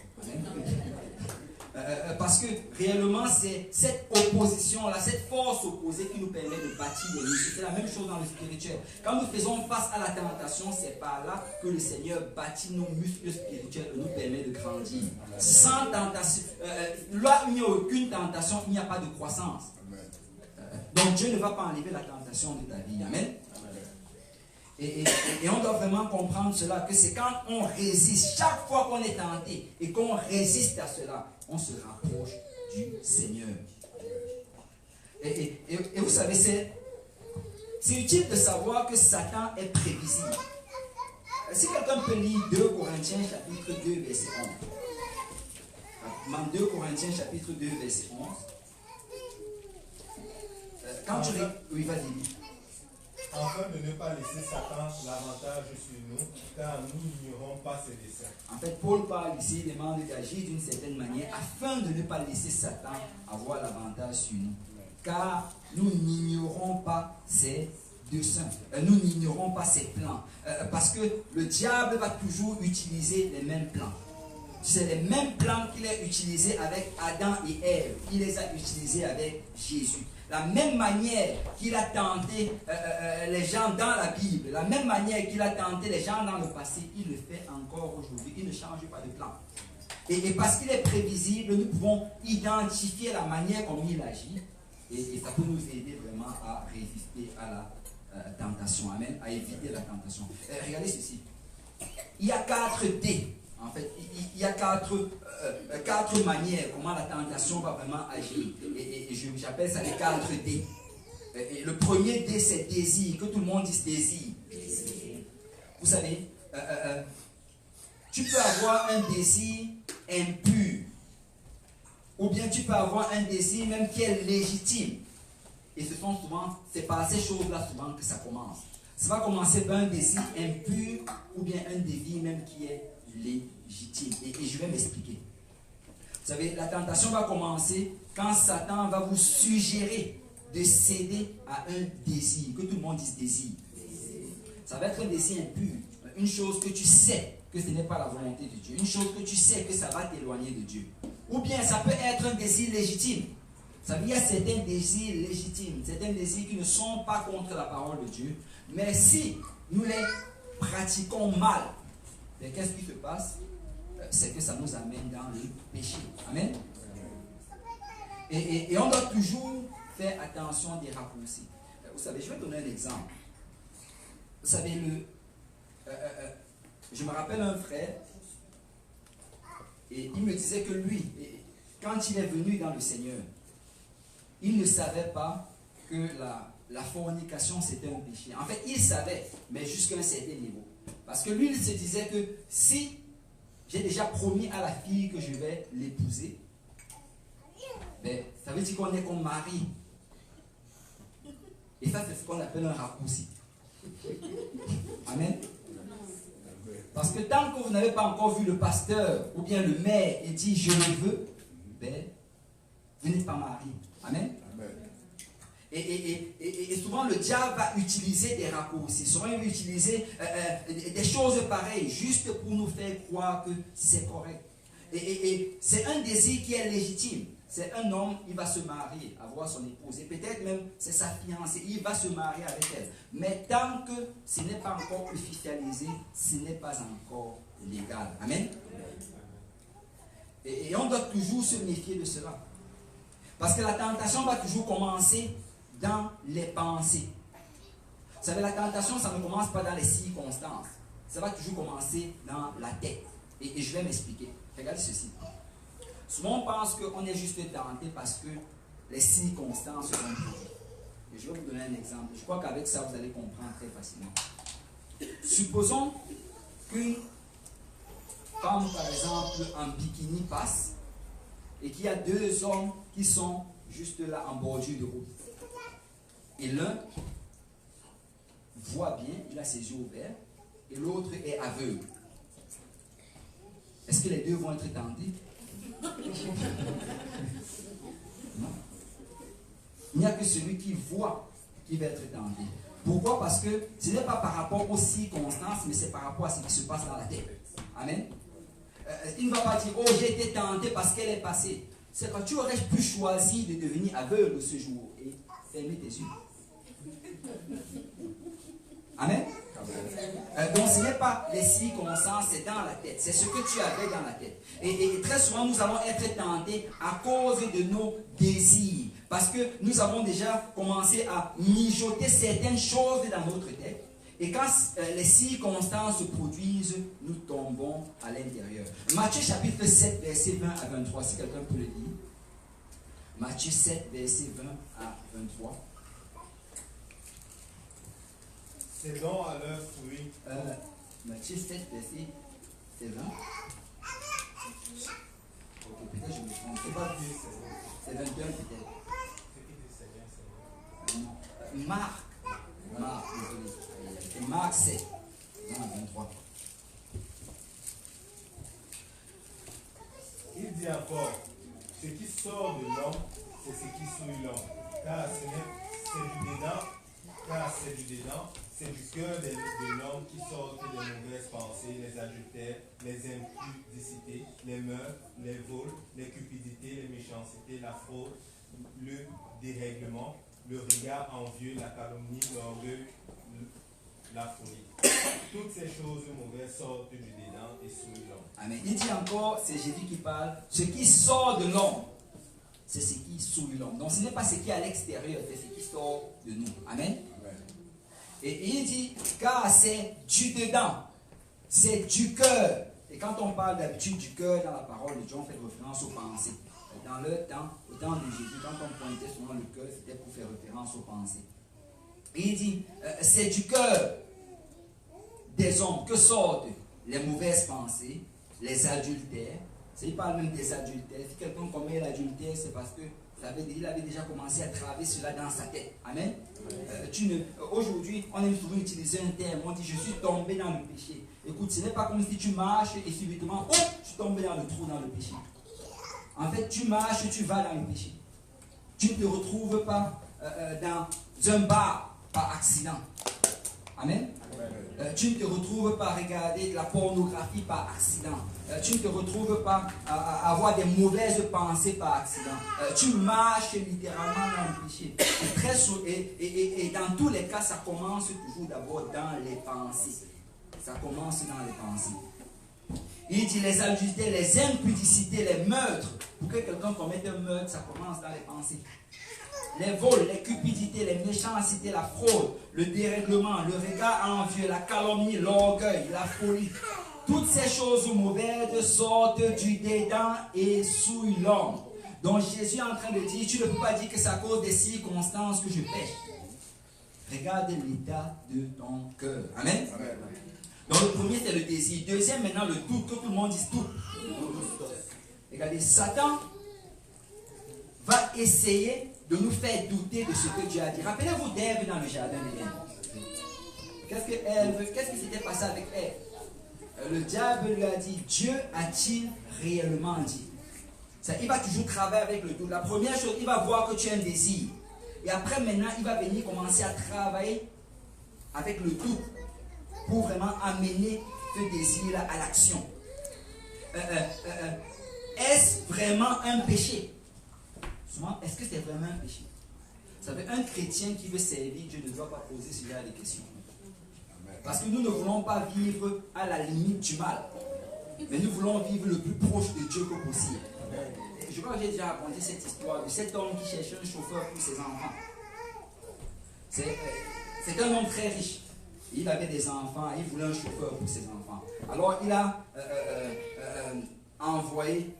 Parce que réellement c'est cette opposition-là, cette force opposée qui nous permet de bâtir des muscles. C'est la même chose dans le spirituel. Quand nous faisons face à la tentation, c'est par là que le Seigneur bâtit nos muscles spirituels et nous permet de grandir. Sans tentation, là où il n'y a aucune tentation, il n'y a pas de croissance. Donc Dieu ne va pas enlever la tentation de ta vie. Amen. Et on doit vraiment comprendre cela, que c'est quand on résiste, chaque fois qu'on est tenté et qu'on résiste à cela, on se rapproche du Seigneur. Et vous savez, c'est utile de savoir que Satan est prévisible. Si quelqu'un peut lire 2 Corinthiens chapitre 2 verset 11. Dans 2 Corinthiens chapitre 2 verset 11. Quand tu... Oui, vas-y. Afin de ne pas laisser Satan l'avantage sur nous, car nous n'ignorons pas ses desseins. En fait, Paul parle ici, il demande d'agir d'une certaine manière afin de ne pas laisser Satan avoir l'avantage sur nous. Car nous n'ignorons pas ses desseins, nous n'ignorons pas ses plans. Parce que le diable va toujours utiliser les mêmes plans. C'est les mêmes plans qu'il a utilisés avec Adam et Ève. Il les a utilisés avec Jésus. La même manière qu'il a tenté les gens dans la Bible, la même manière qu'il a tenté les gens dans le passé, il le fait encore aujourd'hui. Il ne change pas de plan. Et parce qu'il est prévisible, nous pouvons identifier la manière comme il agit. Et ça peut nous aider vraiment à résister à la tentation. Amen. À éviter la tentation. Regardez ceci. Il y a 4 D. En fait, il y a quatre manières comment la tentation va vraiment agir. Et j'appelle ça les 4 D. Et le premier D, c'est désir. Que tout le monde dise désir. Vous savez, tu peux avoir un désir impur. Ou bien tu peux avoir un désir même qui est légitime. Et c'est par ces choses-là souvent que ça commence. Ça va commencer par un désir impur ou bien un désir même qui est légitime. Et je vais m'expliquer. Vous savez, la tentation va commencer quand Satan va vous suggérer de céder à un désir. Que tout le monde dise désir. Ça va être un désir impur. Une chose que tu sais que ce n'est pas la volonté de Dieu. Une chose que tu sais que ça va t'éloigner de Dieu. Ou bien ça peut être un désir légitime. Vous savez, il y a certains désirs légitimes, certains désirs qui ne sont pas contre la parole de Dieu. Mais si nous les pratiquons mal, qu'est-ce qui se passe? C'est que ça nous amène dans le péché. Amen. Et on doit toujours faire attention des raccourcis. Vous savez, je vais donner un exemple. Vous savez, je me rappelle un frère, et il me disait que lui, quand il est venu dans le Seigneur, il ne savait pas que la fornication c'était un péché. En fait, il savait, mais jusqu'à un certain niveau. Parce que lui, il se disait que si j'ai déjà promis à la fille que je vais l'épouser, ça veut dire qu'on est comme mari. Et ça, c'est ce qu'on appelle un raccourci. Amen. Parce que tant que vous n'avez pas encore vu le pasteur ou bien le maire et dit je le veux, vous n'êtes pas marié. Amen. Et souvent le diable va utiliser des raccourcis. Souvent il va utiliser des choses pareilles juste pour nous faire croire que c'est correct. Et c'est un désir qui est légitime. C'est un homme, il va se marier, avoir son épouse. Et peut-être même c'est sa fiancée, il va se marier avec elle. Mais tant que ce n'est pas encore officialisé, ce n'est pas encore légal. Amen. Et on doit toujours se méfier de cela. Parce que la tentation va toujours commencer dans les pensées. Vous savez, la tentation, ça ne commence pas dans les circonstances. Ça va toujours commencer dans la tête. Et je vais m'expliquer. Regardez ceci. Souvent, on pense qu'on est juste tenté parce que les circonstances sont produites. Et je vais vous donner un exemple. Je crois qu'avec ça, vous allez comprendre très facilement. Supposons qu'une femme, par exemple, en bikini passe et qu'il y a 2 hommes qui sont juste là en bordure de route. Et l'un voit bien, il a ses yeux ouverts, et l'autre est aveugle. Est-ce que les deux vont être tentés? Non. Il n'y a que celui qui voit qui va être tenté. Pourquoi? Parce que ce n'est pas par rapport aux circonstances, mais c'est par rapport à ce qui se passe dans la tête. Amen. Il ne va pas dire, oh, j'ai été tenté parce qu'elle est passée. C'est quand tu aurais pu choisir de devenir aveugle ce jour et fermer tes yeux. Amen. Donc ce n'est pas les circonstances, c'est dans la tête. C'est ce que tu avais dans la tête. Et très souvent, nous allons être tentés à cause de nos désirs. Parce que nous avons déjà commencé à mijoter certaines choses dans notre tête. Et quand les circonstances se produisent, nous tombons à l'intérieur. Matthieu chapitre 7, verset 20 à 23, si quelqu'un peut le lire. Matthieu 7, verset 20 à 23. C'est donc à leur fruit. Matthieu 7, verset 20. Ok, peut-être je me trompe. C'est pas 10, c'est 21 peut-être. Marc, désolé. Marc 7, 20 à 23. Il dit encore, ce qui sort de l'homme, c'est ce qui souille l'homme. Car c'est du dedans, c'est du cœur de l'homme qui sortent des mauvaises pensées, les adultères, les impudicités, les meurtres, les vols, les cupidités, les méchancetés, la fraude, le dérèglement, le regard envieux, la calomnie, l'orgueil, la folie. Toutes ces choses mauvaises sortent du dedans et souillent l'homme. Amen. Il dit encore, c'est Jésus qui parle, ce qui sort de l'homme, c'est ce qui souille l'homme. Donc ce n'est pas ce qui est à l'extérieur, c'est ce qui sort de nous. Amen. Et il dit, car c'est du dedans, c'est du cœur. Et quand on parle d'habitude du cœur dans la parole de Dieu, on fait référence aux pensées. Dans leur temps, au temps de Jésus, quand on pointait souvent le cœur, c'était pour faire référence aux pensées. Et il dit, c'est du cœur des hommes que sortent les mauvaises pensées, les adultères. Il parle même des adultères. Si quelqu'un commet l'adultère, c'est parce que il avait déjà commencé à travailler cela dans sa tête. Amen. Aujourd'hui, on aime souvent utiliser un terme. On dit, je suis tombé dans le péché. Écoute, ce n'est pas comme si tu marches et subitement, oh, tu tombes dans le trou dans le péché. En fait, tu marches, tu vas dans le péché. Tu ne te retrouves pas dans un bar par accident. Amen. Tu ne te retrouves pas à regarder de la pornographie par accident. Tu ne te retrouves pas à avoir des mauvaises pensées par accident. Tu marches littéralement dans le péché. Et dans tous les cas, ça commence toujours d'abord dans les pensées. Ça commence dans les pensées. Il dit les adultères, les impudicités, les meurtres. Pour que quelqu'un commette un meurtre, ça commence dans les pensées. Les vols, les cupidités, les méchancetés, la fraude, le dérèglement, le regard envieux, la calomnie, l'orgueil, la folie. Toutes ces choses mauvaises sortent du dedans et souillent l'homme. Donc Jésus est en train de dire, tu ne peux pas dire que c'est à cause des circonstances que je pêche. Regarde l'état de ton cœur. Amen. Amen. Donc le premier c'est le désir. Deuxième maintenant le doute, que tout le monde dise tout. Regardez, Satan va essayer de nous faire douter de ce que Dieu a dit. Rappelez-vous d'Ève dans le jardin d'Éden. Qu'est-ce qui s'était passé avec Ève? Le diable lui a dit, Dieu a-t-il réellement dit? Il va toujours travailler avec le doute. La première chose, il va voir que tu as un désir. Et après maintenant, il va venir commencer à travailler avec le doute pour vraiment amener ce désir-là à l'action. Est-ce vraiment un péché? Souvent, est-ce que c'est vraiment un péché? Vous savez, un chrétien qui veut servir Dieu ne doit pas poser ce genre de questions. Parce que nous ne voulons pas vivre à la limite du mal. Mais nous voulons vivre le plus proche de Dieu que possible. Je crois que j'ai déjà raconté cette histoire de cet homme qui cherchait un chauffeur pour ses enfants. C'est un homme très riche. Il avait des enfants, il voulait un chauffeur pour ses enfants. Alors il a envoyé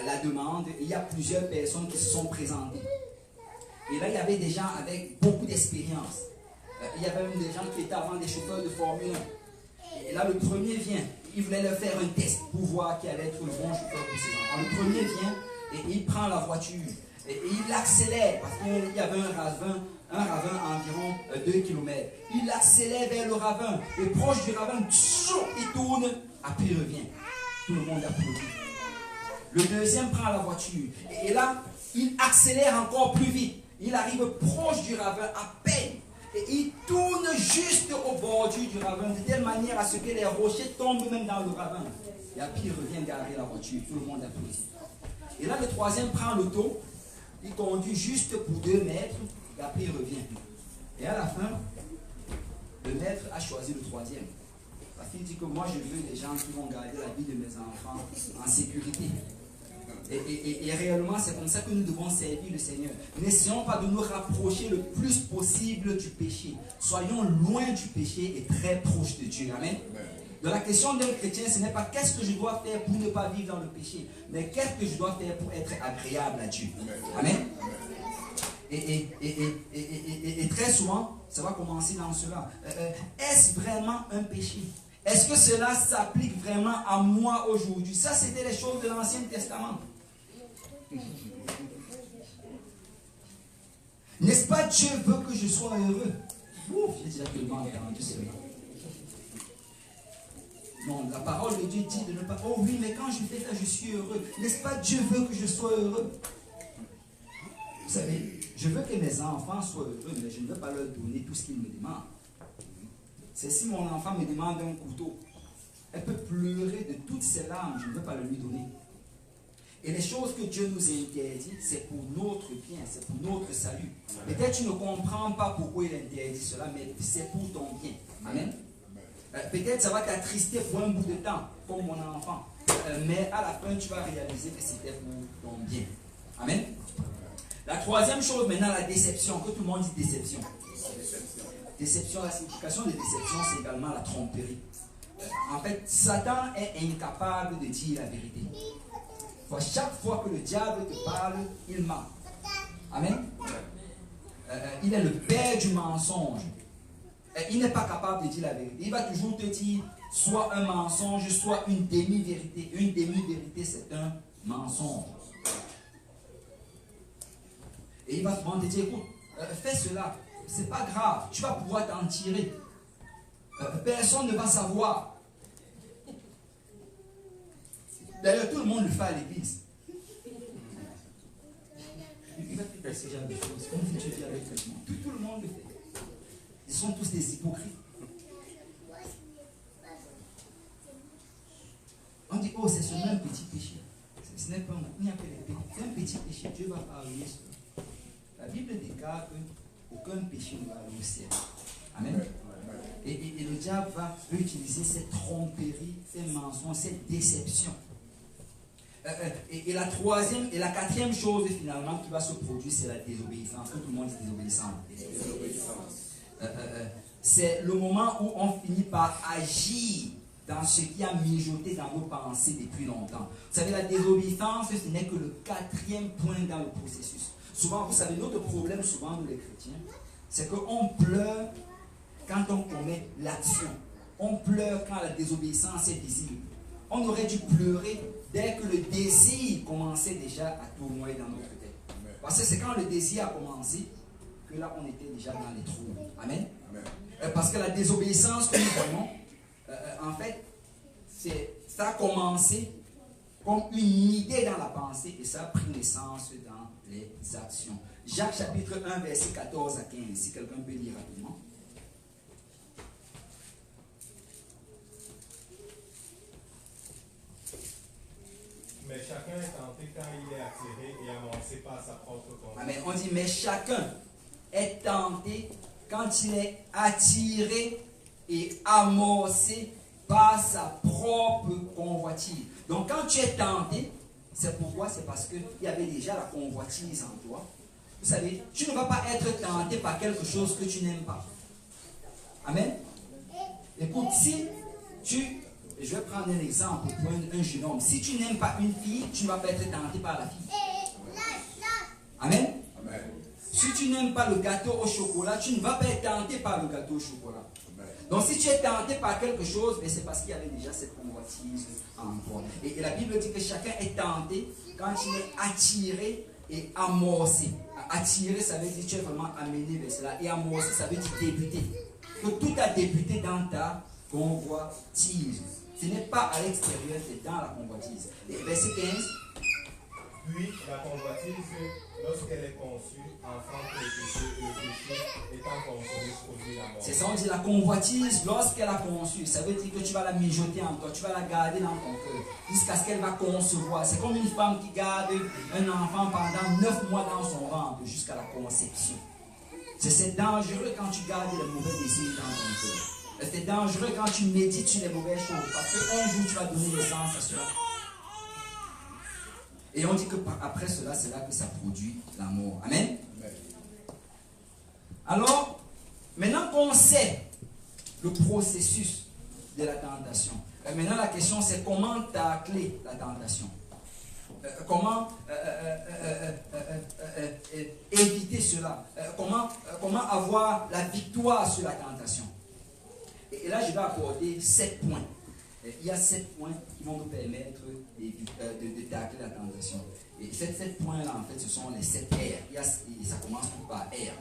la demande. Il y a plusieurs personnes qui se sont présentées. Et là, il y avait des gens avec beaucoup d'expérience. Il y avait même des gens qui étaient avant des chauffeurs de Formule 1. Et là, le premier vient. Il voulait leur faire un test pour voir qui allait être le bon chauffeur pour ses enfants. Le premier vient et il prend la voiture. Et il accélère parce qu'il y avait un ravin à environ 2 km. Il accélère vers le ravin. Et proche du ravin, il tourne Après, il revient. Tout le monde applaudit. Le deuxième prend la voiture. Et là, il accélère encore plus vite. Il arrive proche du ravin à peine. Et il tourne juste au bordure du ravin, de telle manière à ce que les rochers tombent même dans le ravin. Et après, il revient garer la voiture. Tout le monde applaudit. Et là, le troisième prend l'auto. Il conduit juste pour 2 mètres. Et après, il revient. Et à la fin, le maître a choisi le troisième. Parce qu'il dit que moi, je veux des gens qui vont garder la vie de mes enfants en sécurité. Et réellement, c'est comme ça que nous devons servir le Seigneur. N'essayons pas de nous rapprocher le plus possible du péché. Soyons loin du péché et très proches de Dieu. Amen. Donc la question d'un chrétien, ce n'est pas qu'est-ce que je dois faire pour ne pas vivre dans le péché, mais qu'est-ce que je dois faire pour être agréable à Dieu. Amen. Et très souvent, ça va commencer dans cela. Est-ce vraiment un péché? Est-ce que cela s'applique vraiment à moi aujourd'hui? Ça, c'était les choses de l'Ancien Testament. N'est-ce pas Dieu veut que je sois heureux? Ouf, j'ai déjà tellement entendu cela. Non, la parole de Dieu dit de ne pas... Oh oui, mais quand je fais ça, je suis heureux. N'est-ce pas Dieu veut que je sois heureux? Vous savez, je veux que mes enfants soient heureux, mais je ne veux pas leur donner tout ce qu'ils me demandent. C'est si mon enfant me demande un couteau, elle peut pleurer de toutes ses larmes, je ne veux pas le lui donner. Et les choses que Dieu nous interdit, c'est pour notre bien, c'est pour notre salut. Peut-être tu ne comprends pas pourquoi il interdit cela, mais c'est pour ton bien. Amen. Peut-être ça va t'attrister pour un bout de temps, comme mon enfant. Mais à la fin, tu vas réaliser que c'était pour ton bien. Amen. La troisième chose maintenant, la déception. Que tout le monde dit déception. Déception, la signification de déception, c'est également la tromperie. En fait, Satan est incapable de dire la vérité. Chaque fois que le diable te parle, il ment. Amen. Il est le père du mensonge. Il n'est pas capable de dire la vérité. Il va toujours te dire soit un mensonge, soit une demi-vérité. Une demi-vérité, c'est un mensonge. Et il va souvent te dire, écoute, fais cela. C'est pas grave, tu vas pouvoir t'en tirer. Personne ne va savoir. D'ailleurs, tout le monde le fait à l'église. Il va te faire ce genre de choses. Comme si tu dis avec tout le monde le fait. Ils sont tous des hypocrites. On dit, oh, c'est seulement un petit péché. Ce n'est pas il n'y a que les péchés. C'est un petit péché. Dieu va pardonner cela. La Bible déclare qu'aucun péché ne va aller au ciel. Amen. Et le diable va utiliser cette tromperie, ces mensonges, cette déception. Et la troisième et la quatrième chose finalement qui va se produire, c'est la désobéissance. Tout le monde dit désobéissance. C'est le moment où on finit par agir dans ce qui a mijoté dans nos pensées depuis longtemps. Vous savez, la désobéissance, ce n'est que le quatrième point dans le processus. Souvent, vous savez, notre problème, souvent, nous les chrétiens, c'est qu'on pleure quand on commet l'action. On pleure quand la désobéissance est visible. On aurait dû pleurer dès que le désir commençait déjà à tournoyer dans notre tête. Parce que c'est quand le désir a commencé que là, on était déjà dans les trous. Amen. Parce que la désobéissance que nous voyons, en fait, ça a commencé comme une idée dans la pensée et ça a pris naissance dans les actions. Jacques chapitre 1, verset 14 à 15, si quelqu'un peut lire rapidement. Mais chacun est tenté quand il est attiré et amorcé par sa propre convoitise. Amen. On dit, mais chacun est tenté quand il est attiré et amorcé par sa propre convoitise. Donc quand tu es tenté, c'est pourquoi? C'est parce qu'il y avait déjà la convoitise en toi. Vous savez, tu ne vas pas être tenté par quelque chose que tu n'aimes pas. Amen. Écoute, si tu... Je vais prendre un exemple pour un jeune homme. Si tu n'aimes pas une fille, tu ne vas pas être tenté par la fille. Amen. Amen. Si tu n'aimes pas le gâteau au chocolat, tu ne vas pas être tenté par le gâteau au chocolat. Amen. Donc si tu es tenté par quelque chose, c'est parce qu'il y avait déjà cette convoitise en toi. Et la Bible dit que chacun est tenté quand il est attiré et amorcé. Attiré, ça veut dire que tu es vraiment amené vers cela. Et amorcé, ça veut dire débuter. Que tout a débuté dans ta convoitise. Ce n'est pas à l'extérieur, c'est dans la convoitise. Et verset 15. Puis la convoitise, lorsqu'elle est conçue, enfante le péché, et le péché étant consommé produit la mort. C'est ça, on dit la convoitise, lorsqu'elle a conçu, ça veut dire que tu vas la mijoter en toi, tu vas la garder dans ton cœur, jusqu'à ce qu'elle va concevoir. C'est comme une femme qui garde un enfant pendant 9 mois dans son ventre, jusqu'à la conception. C'est dangereux quand tu gardes les mauvais désirs dans ton cœur. C'est dangereux quand tu médites sur les mauvaises choses, parce qu'un jour tu vas donner naissance à cela. Et on dit que après cela, c'est là que ça produit la mort. Amen. Alors, maintenant qu'on sait le processus de la tentation, maintenant la question c'est comment tacler la tentation. Comment éviter cela. Comment avoir la victoire sur la tentation. Et là, je vais aborder 7 points. Il y a 7 points qui vont nous permettre de tacler la tentation. Et ces 7 points-là, en fait, ce sont les 7 R. Ça commence tout par R.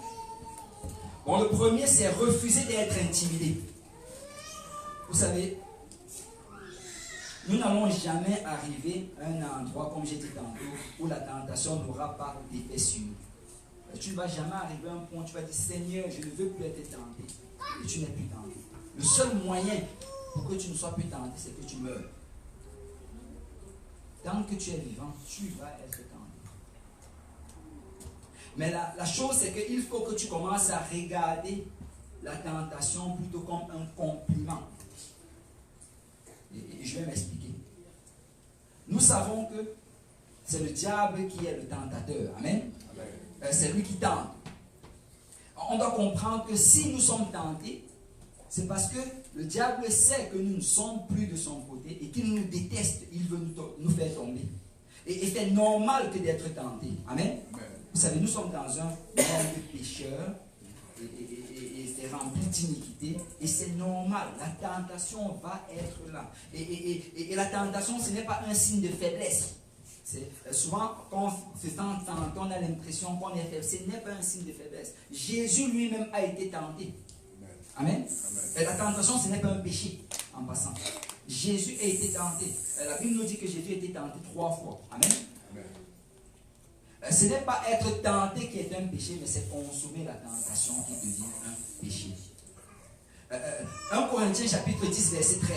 Bon, le premier, c'est refuser d'être intimidé. Vous savez, nous n'allons jamais arriver à un endroit, comme j'ai dit tantôt, où la tentation n'aura pas d'effet sur nous. Tu ne vas jamais arriver à un point où tu vas dire, Seigneur, je ne veux plus être tenté. Et tu n'es plus tenté. Le seul moyen pour que tu ne sois plus tenté, c'est que tu meurs. Tant que tu es vivant, tu vas être tenté. Mais la chose, c'est qu'il faut que tu commences à regarder la tentation plutôt comme un compliment. Et je vais m'expliquer. Nous savons que c'est le diable qui est le tentateur. Amen. C'est lui qui tente. On doit comprendre que si nous sommes tentés, c'est parce que le diable sait que nous ne sommes plus de son côté et qu'il nous déteste. Il veut nous faire tomber. Et c'est normal que d'être tenté. Amen. Vous savez, nous sommes dans un monde pécheur et c'est rempli d'iniquité. Et c'est normal. La tentation va être là. Et la tentation, ce n'est pas un signe de faiblesse. Souvent, quand on se sent tenté, on a l'impression qu'on est faible. Ce n'est pas un signe de faiblesse. Jésus lui-même a été tenté. Amen. Et la tentation, ce n'est pas un péché, en passant. Jésus a été tenté. La Bible nous dit que Jésus a été tenté 3 fois. Amen. Ce n'est pas être tenté qui est un péché, mais c'est consommer la tentation qui devient un péché. 1 Corinthiens chapitre 10, verset 13.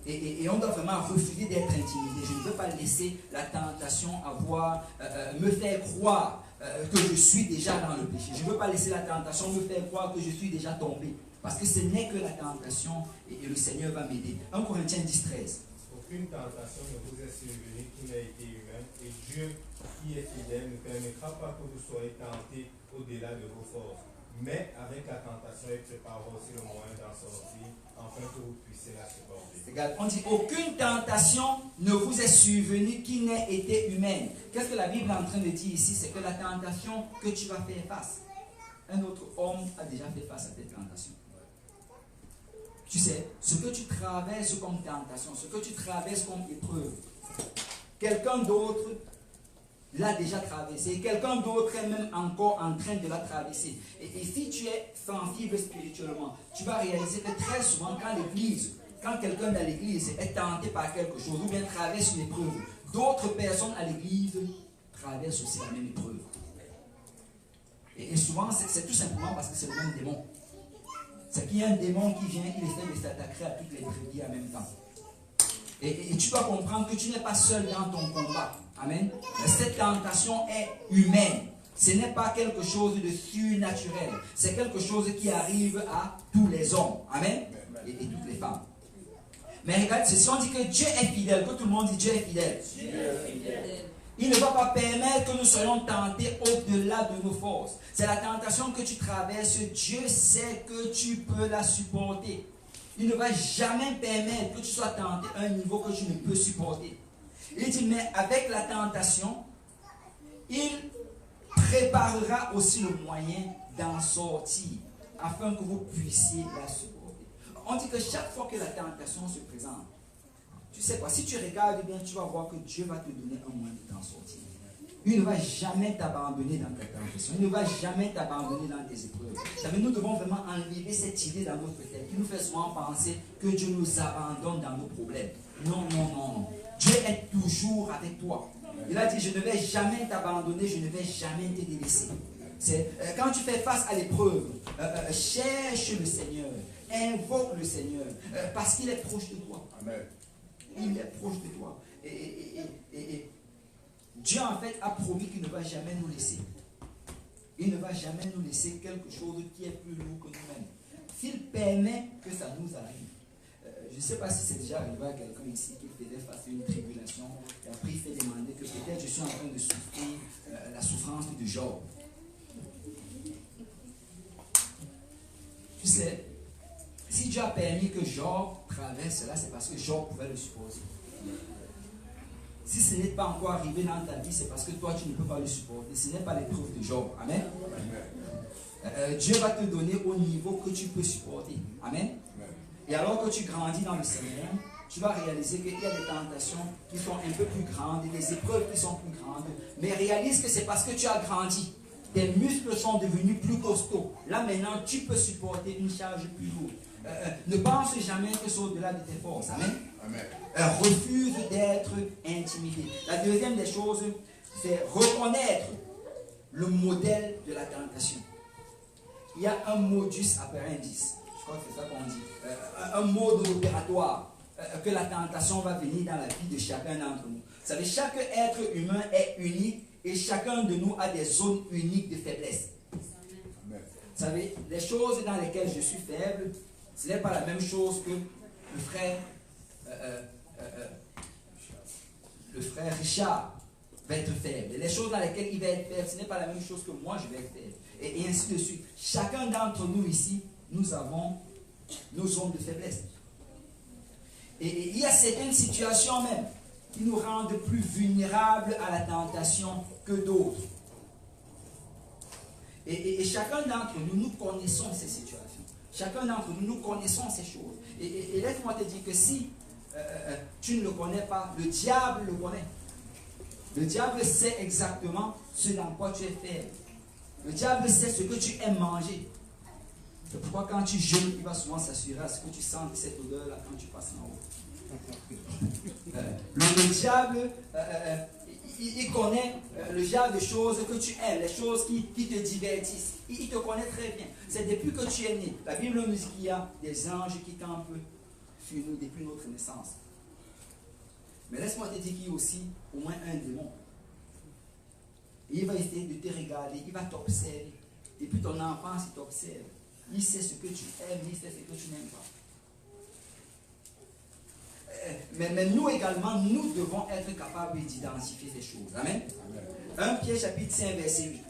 Et on doit vraiment refuser d'être intimidé. Je ne veux pas laisser la tentation me faire croire que je suis déjà dans le péché. Je ne veux pas laisser la tentation me faire croire que je suis déjà tombé. Parce que ce n'est que la tentation et le Seigneur va m'aider. 1 Corinthiens 10, 13. Aucune tentation ne vous est survenue qui n'a été humaine, et Dieu, qui est fidèle, ne permettra pas que vous soyez tentés au-delà de vos forces. Mais avec la tentation, il préparera aussi le moyen d'en sortir, afin que vous puissiez la supporter. Regarde, on dit aucune tentation ne vous est survenue qui n'ait été humaine. Qu'est-ce que la Bible est en train de dire ici? C'est que la tentation que tu vas faire face, un autre homme a déjà fait face à tes tentations. Tu sais, ce que tu traverses comme tentation, ce que tu traverses comme épreuve, quelqu'un d'autre l'a déjà traversé, quelqu'un d'autre est même encore en train de la traverser. Et si tu es sensible spirituellement, tu vas réaliser que très souvent, quand quelqu'un dans l'église est tenté par quelque chose ou bien traverse une épreuve, d'autres personnes à l'église traversent aussi la même épreuve. Et souvent, c'est tout simplement parce que c'est le même démon. C'est qu'il y a un démon qui vient, il essaie de s'attaquer à toutes les brebis en même temps. Et tu dois comprendre que tu n'es pas seul dans ton combat. Amen. Cette tentation est humaine. Ce n'est pas quelque chose de surnaturel. C'est quelque chose qui arrive à tous les hommes. Amen. Et toutes les femmes. Mais regarde, si on dit que Dieu est fidèle, que tout le monde dit Dieu est fidèle. Dieu est fidèle. Il ne va pas permettre que nous soyons tentés au-delà de nos forces. C'est la tentation que tu traverses. Dieu sait que tu peux la supporter. Il ne va jamais permettre que tu sois tenté à un niveau que tu ne peux supporter. Il dit, mais avec la tentation, il préparera aussi le moyen d'en sortir, afin que vous puissiez la supporter. On dit que chaque fois que la tentation se présente, tu sais quoi, si tu regardes bien, tu vas voir que Dieu va te donner un moyen de t'en sortir. Il ne va jamais t'abandonner dans ta tentation. Il ne va jamais t'abandonner dans tes épreuves. Vous savez, nous devons vraiment enlever cette idée dans notre tête qui nous fait souvent penser que Dieu nous abandonne dans nos problèmes. Non, non, non, non. Dieu est toujours avec toi. Il a dit, je ne vais jamais t'abandonner, je ne vais jamais te délaisser. Quand tu fais face à l'épreuve, cherche le Seigneur, invoque le Seigneur, parce qu'il est proche de toi. Amen. Il est proche de toi. Et Dieu, en fait, a promis qu'il ne va jamais nous laisser. Il ne va jamais nous laisser quelque chose qui est plus lourd que nous-mêmes. S'il permet que ça nous arrive. Je ne sais pas si c'est déjà arrivé à quelqu'un ici qui faisait face à une tribulation et après il fait demander que peut-être je suis en train de souffrir la souffrance de Job. Tu sais, si Dieu a permis que Job traverse cela, c'est parce que Job pouvait le supporter. Si ce n'est pas encore arrivé dans ta vie, c'est parce que toi, tu ne peux pas le supporter. Ce n'est pas l'épreuve de Job. Amen. Dieu va te donner au niveau que tu peux supporter. Amen. Et alors que tu grandis dans le Seigneur, tu vas réaliser qu'il y a des tentations qui sont un peu plus grandes, des épreuves qui sont plus grandes. Mais réalise que c'est parce que tu as grandi. Tes muscles sont devenus plus costauds. Là maintenant, tu peux supporter une charge plus lourde. Ne pense jamais que c'est au-delà de tes forces. Amen. Refuse d'être intimidé. La deuxième des choses, c'est reconnaître le modèle de la tentation. Il y a un modus operandi. Je crois que c'est ça qu'on dit. Un mode opératoire que la tentation va venir dans la vie de chacun d'entre nous. Vous savez, chaque être humain est unique et chacun de nous a des zones uniques de faiblesse. Vous savez, les choses dans lesquelles je suis faible, ce n'est pas la même chose que le frère Richard va être faible. Les choses dans lesquelles il va être faible, ce n'est pas la même chose que moi je vais être faible. Et ainsi de suite. Chacun d'entre nous ici, nous avons nos zones de faiblesse. Et il y a certaines situations même qui nous rendent plus vulnérables à la tentation que d'autres. Et chacun d'entre nous, nous connaissons ces situations. Chacun d'entre nous, nous connaissons ces choses. Et laisse-moi te dire que si tu ne le connais pas, le diable le connaît. Le diable sait exactement ce dans quoi tu es faible. Le diable sait ce que tu aimes manger. C'est pourquoi quand tu jeûnes, il va souvent s'assurer à ce que tu sentes cette odeur-là quand tu passes en haut. Le diable, il connaît le genre de choses que tu aimes, les choses qui te divertissent. Il te connaît très bien. C'est depuis que tu es né. La Bible nous dit qu'il y a des anges qui campent sur nous depuis notre naissance. Mais laisse-moi te dire qu'il y a aussi au moins un démon. Et il va essayer de te regarder, il va t'observer. Depuis ton enfance, il t'observe. Il sait ce que tu aimes, il sait ce que tu n'aimes pas. Mais nous également, nous devons être capables d'identifier ces choses. Amen. 1 Pierre chapitre 5, verset 8.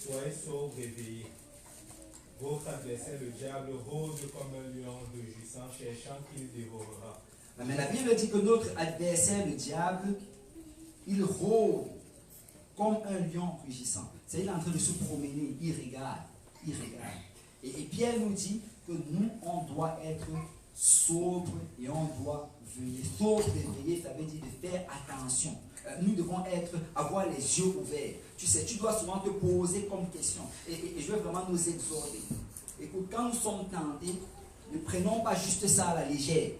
Soyez sobres, réveillés. Votre adversaire, le diable, rôde comme un lion rugissant, cherchant qui le dévorera. Mais la Bible dit que notre adversaire, le diable, il rôde comme un lion rugissant. C'est-à-dire, il est en train de se promener, il regarde, il regarde. Et Pierre nous dit que nous, on doit être sobre et on doit veiller. Sobre et veiller, ça veut dire de faire attention. Nous devons avoir les yeux ouverts. Tu sais, tu dois souvent te poser comme question. Et je veux vraiment nous exhorter. Écoute, quand nous sommes tentés, ne prenons pas juste ça à la légère.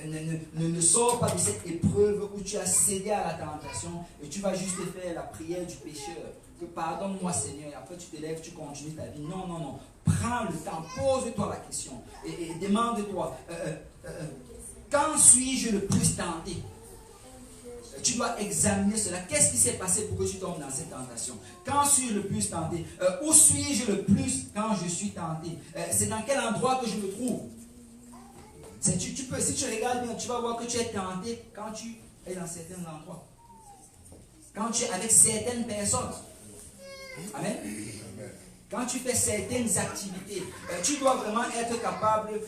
Ne sors pas de cette épreuve où tu as cédé à la tentation et tu vas juste faire la prière du pécheur. Que pardonne-moi Seigneur, et après tu te lèves, tu continues ta vie. Non, non, non. Prends le temps, pose-toi la question et demande-toi, quand suis-je le plus tenté? Tu dois examiner cela. Qu'est-ce qui s'est passé pour que tu tombes dans cette tentation? Quand suis-je le plus tenté? Où suis-je le plus quand je suis tenté? C'est dans quel endroit que je me trouve? Si tu regardes bien, tu vas voir que tu es tenté quand tu es dans certains endroits. Quand tu es avec certaines personnes. Amen. Quand tu fais certaines activités, tu dois vraiment être capable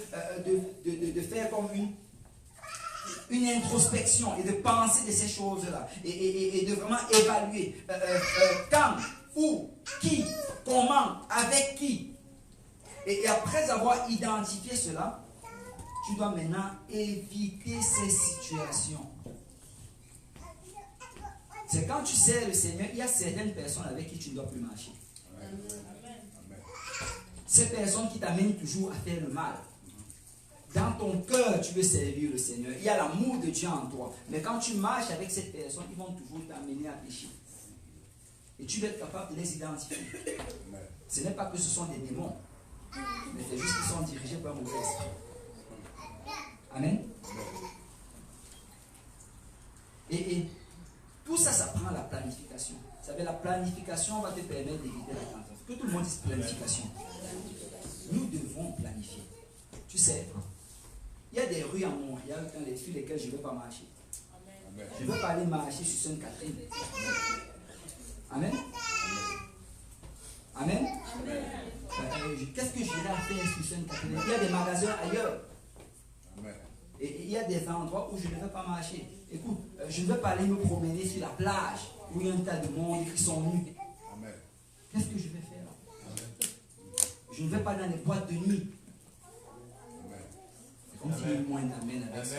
de faire comme une introspection et de penser de ces choses-là. Et de vraiment évaluer quand, où, qui, comment, avec qui. Et après avoir identifié cela, tu dois maintenant éviter ces situations. C'est quand tu sers le Seigneur, il y a certaines personnes avec qui tu ne dois plus marcher. Ces personnes qui t'amènent toujours à faire le mal. Dans ton cœur, tu veux servir le Seigneur. Il y a l'amour de Dieu en toi. Mais quand tu marches avec cette personne, ils vont toujours t'amener à pécher. Et tu dois être capable de les identifier. Ce n'est pas que ce sont des démons, mais c'est juste qu'ils sont dirigés par un mauvais esprit. Amen. Et tout ça, ça prend la planification. Vous savez, la planification va te permettre d'éviter la tentation. Que tout le monde dise planification. Nous devons planifier. Tu sais, il y a des rues à Montréal sur lesquelles je ne vais pas marcher. Je ne veux pas aller marcher sur Sainte-Catherine. Amen. Amen. Qu'est-ce que j'irai à faire sur Sainte-Catherine? Il y a des magasins ailleurs. Et il y a des endroits où je ne vais pas marcher. Écoute, je ne vais pas aller me promener sur la plage où il y a un tas de monde qui sont nus. Qu'est-ce que je vais faire? Je ne vais pas dans les boîtes de nuit. C'est comme s'il y a moins d'amen avec ça.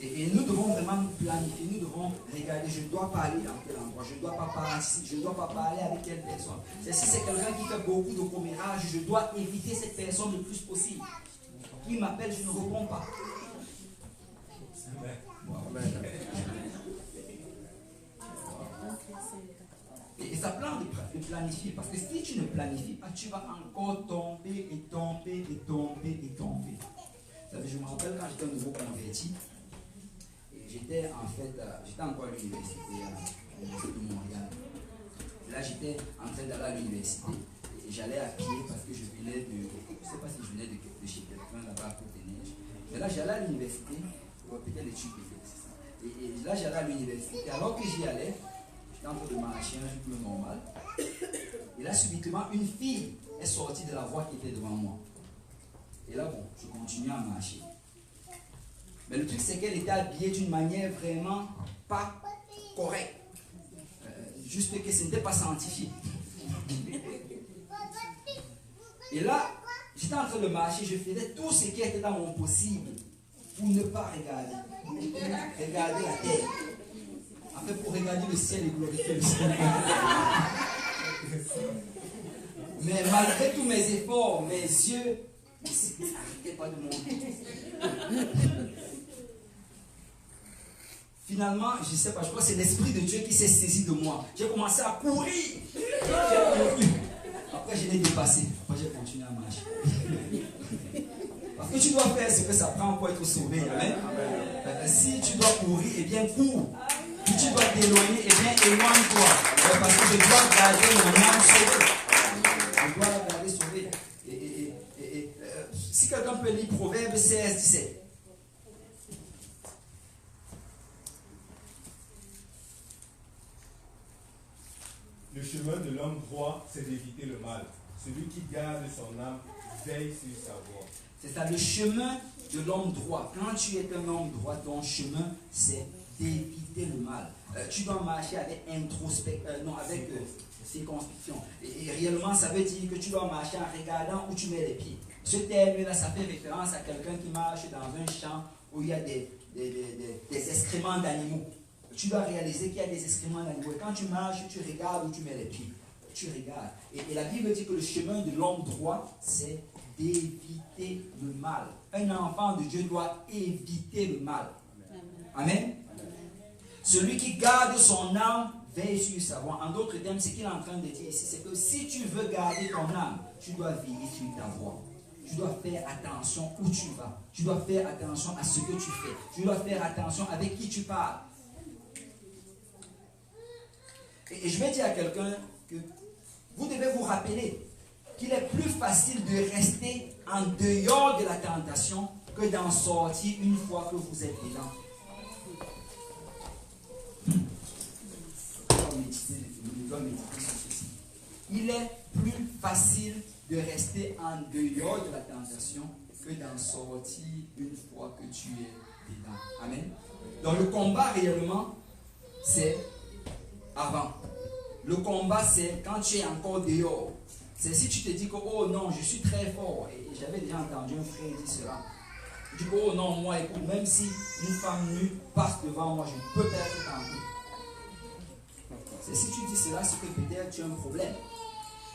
Et nous devons vraiment planifier, nous devons regarder, je ne dois pas aller dans quel endroit, je ne dois pas parler ici, je ne dois pas parler avec telle personne. Si c'est quelqu'un qui fait beaucoup de commérages, je dois éviter cette personne le plus possible. Qui m'appelle, je ne réponds pas. Et ça prend de planifier, parce que si tu ne planifies pas, tu vas encore tomber et tomber et tomber et tomber. Vous savez, je me rappelle quand j'étais un nouveau converti, j'étais encore à l'université de Montréal. Là, j'étais en train d'aller à l'université et j'allais à pied parce que je venais de, je ne sais pas si je venais de chez quelqu'un là-bas à Côte-des-Neiges. Mais là, j'allais à l'université, peut-être l'étude peut-être, c'est ça. Et là, j'allais à l'université. Alors que j'y allais, j'étais en train de marcher un rythme normal. Et là, subitement, une fille est sortie de la voie qui était devant moi. Et là, bon, je continue à marcher. Mais le truc, c'est qu'elle était habillée d'une manière vraiment pas correcte. Juste que ce n'était pas scientifique. Et là, j'étais en train de marcher, je faisais tout ce qui était dans mon possible pour ne pas regarder. Regarder la terre. En fait, pour regarder le ciel et glorifier le Seigneur. Mais malgré tous mes efforts, mes yeux n'arrêtaient pas de monter. Finalement, je ne sais pas, je crois que c'est l'Esprit de Dieu qui s'est saisi de moi. J'ai commencé à courir. Après, je l'ai dépassé. Après, j'ai continué à marcher. Parce que tu dois faire ce que ça prend pour être sauvé. Amen. Si tu dois courir, eh bien cours. Si tu dois t'éloigner, eh bien éloigne-toi. Parce que je dois garder mon âme sauvée. Je dois la garder sauvée. Si quelqu'un peut lire Proverbe 16, 17. Le chemin de l'homme droit, c'est d'éviter le mal. Celui qui garde son âme veille sur sa voie. C'est ça, le chemin de l'homme droit. Quand tu es un homme droit, ton chemin, c'est d'éviter le mal. Tu dois marcher avec circonspection. Et réellement, ça veut dire que tu dois marcher en regardant où tu mets les pieds. Ce terme-là, ça fait référence à quelqu'un qui marche dans un champ où il y a des excréments d'animaux. Tu dois réaliser qu'il y a des excréments d'animaux. Et quand tu marches, tu regardes où tu mets les pieds. Tu regardes. Et la Bible dit que le chemin de l'homme droit, c'est d'éviter le mal. Un enfant de Dieu doit éviter le mal. Amen. Celui qui garde son âme veille sur sa voie. En d'autres termes, ce qu'il est en train de dire ici, c'est que si tu veux garder ton âme, tu dois veiller sur ta voie. Tu dois faire attention où tu vas. Tu dois faire attention à ce que tu fais. Tu dois faire attention avec qui tu parles. Et je vais dire à quelqu'un que vous devez vous rappeler qu'il est plus facile de rester en dehors de la tentation que d'en sortir une fois que vous êtes dedans. Il est plus facile de rester en dehors de la tentation que d'en sortir une fois que tu es dedans. Amen. Donc le combat réellement, c'est avant. Le combat, c'est quand tu es encore dehors. C'est si tu te dis que, oh non, je suis très fort. Et j'avais déjà entendu un frère dire cela. Tu dis, oh non, moi, écoute, même si une femme nue passe devant moi, je ne peux pas être tenté. C'est si tu dis cela, c'est que peut-être tu as un problème.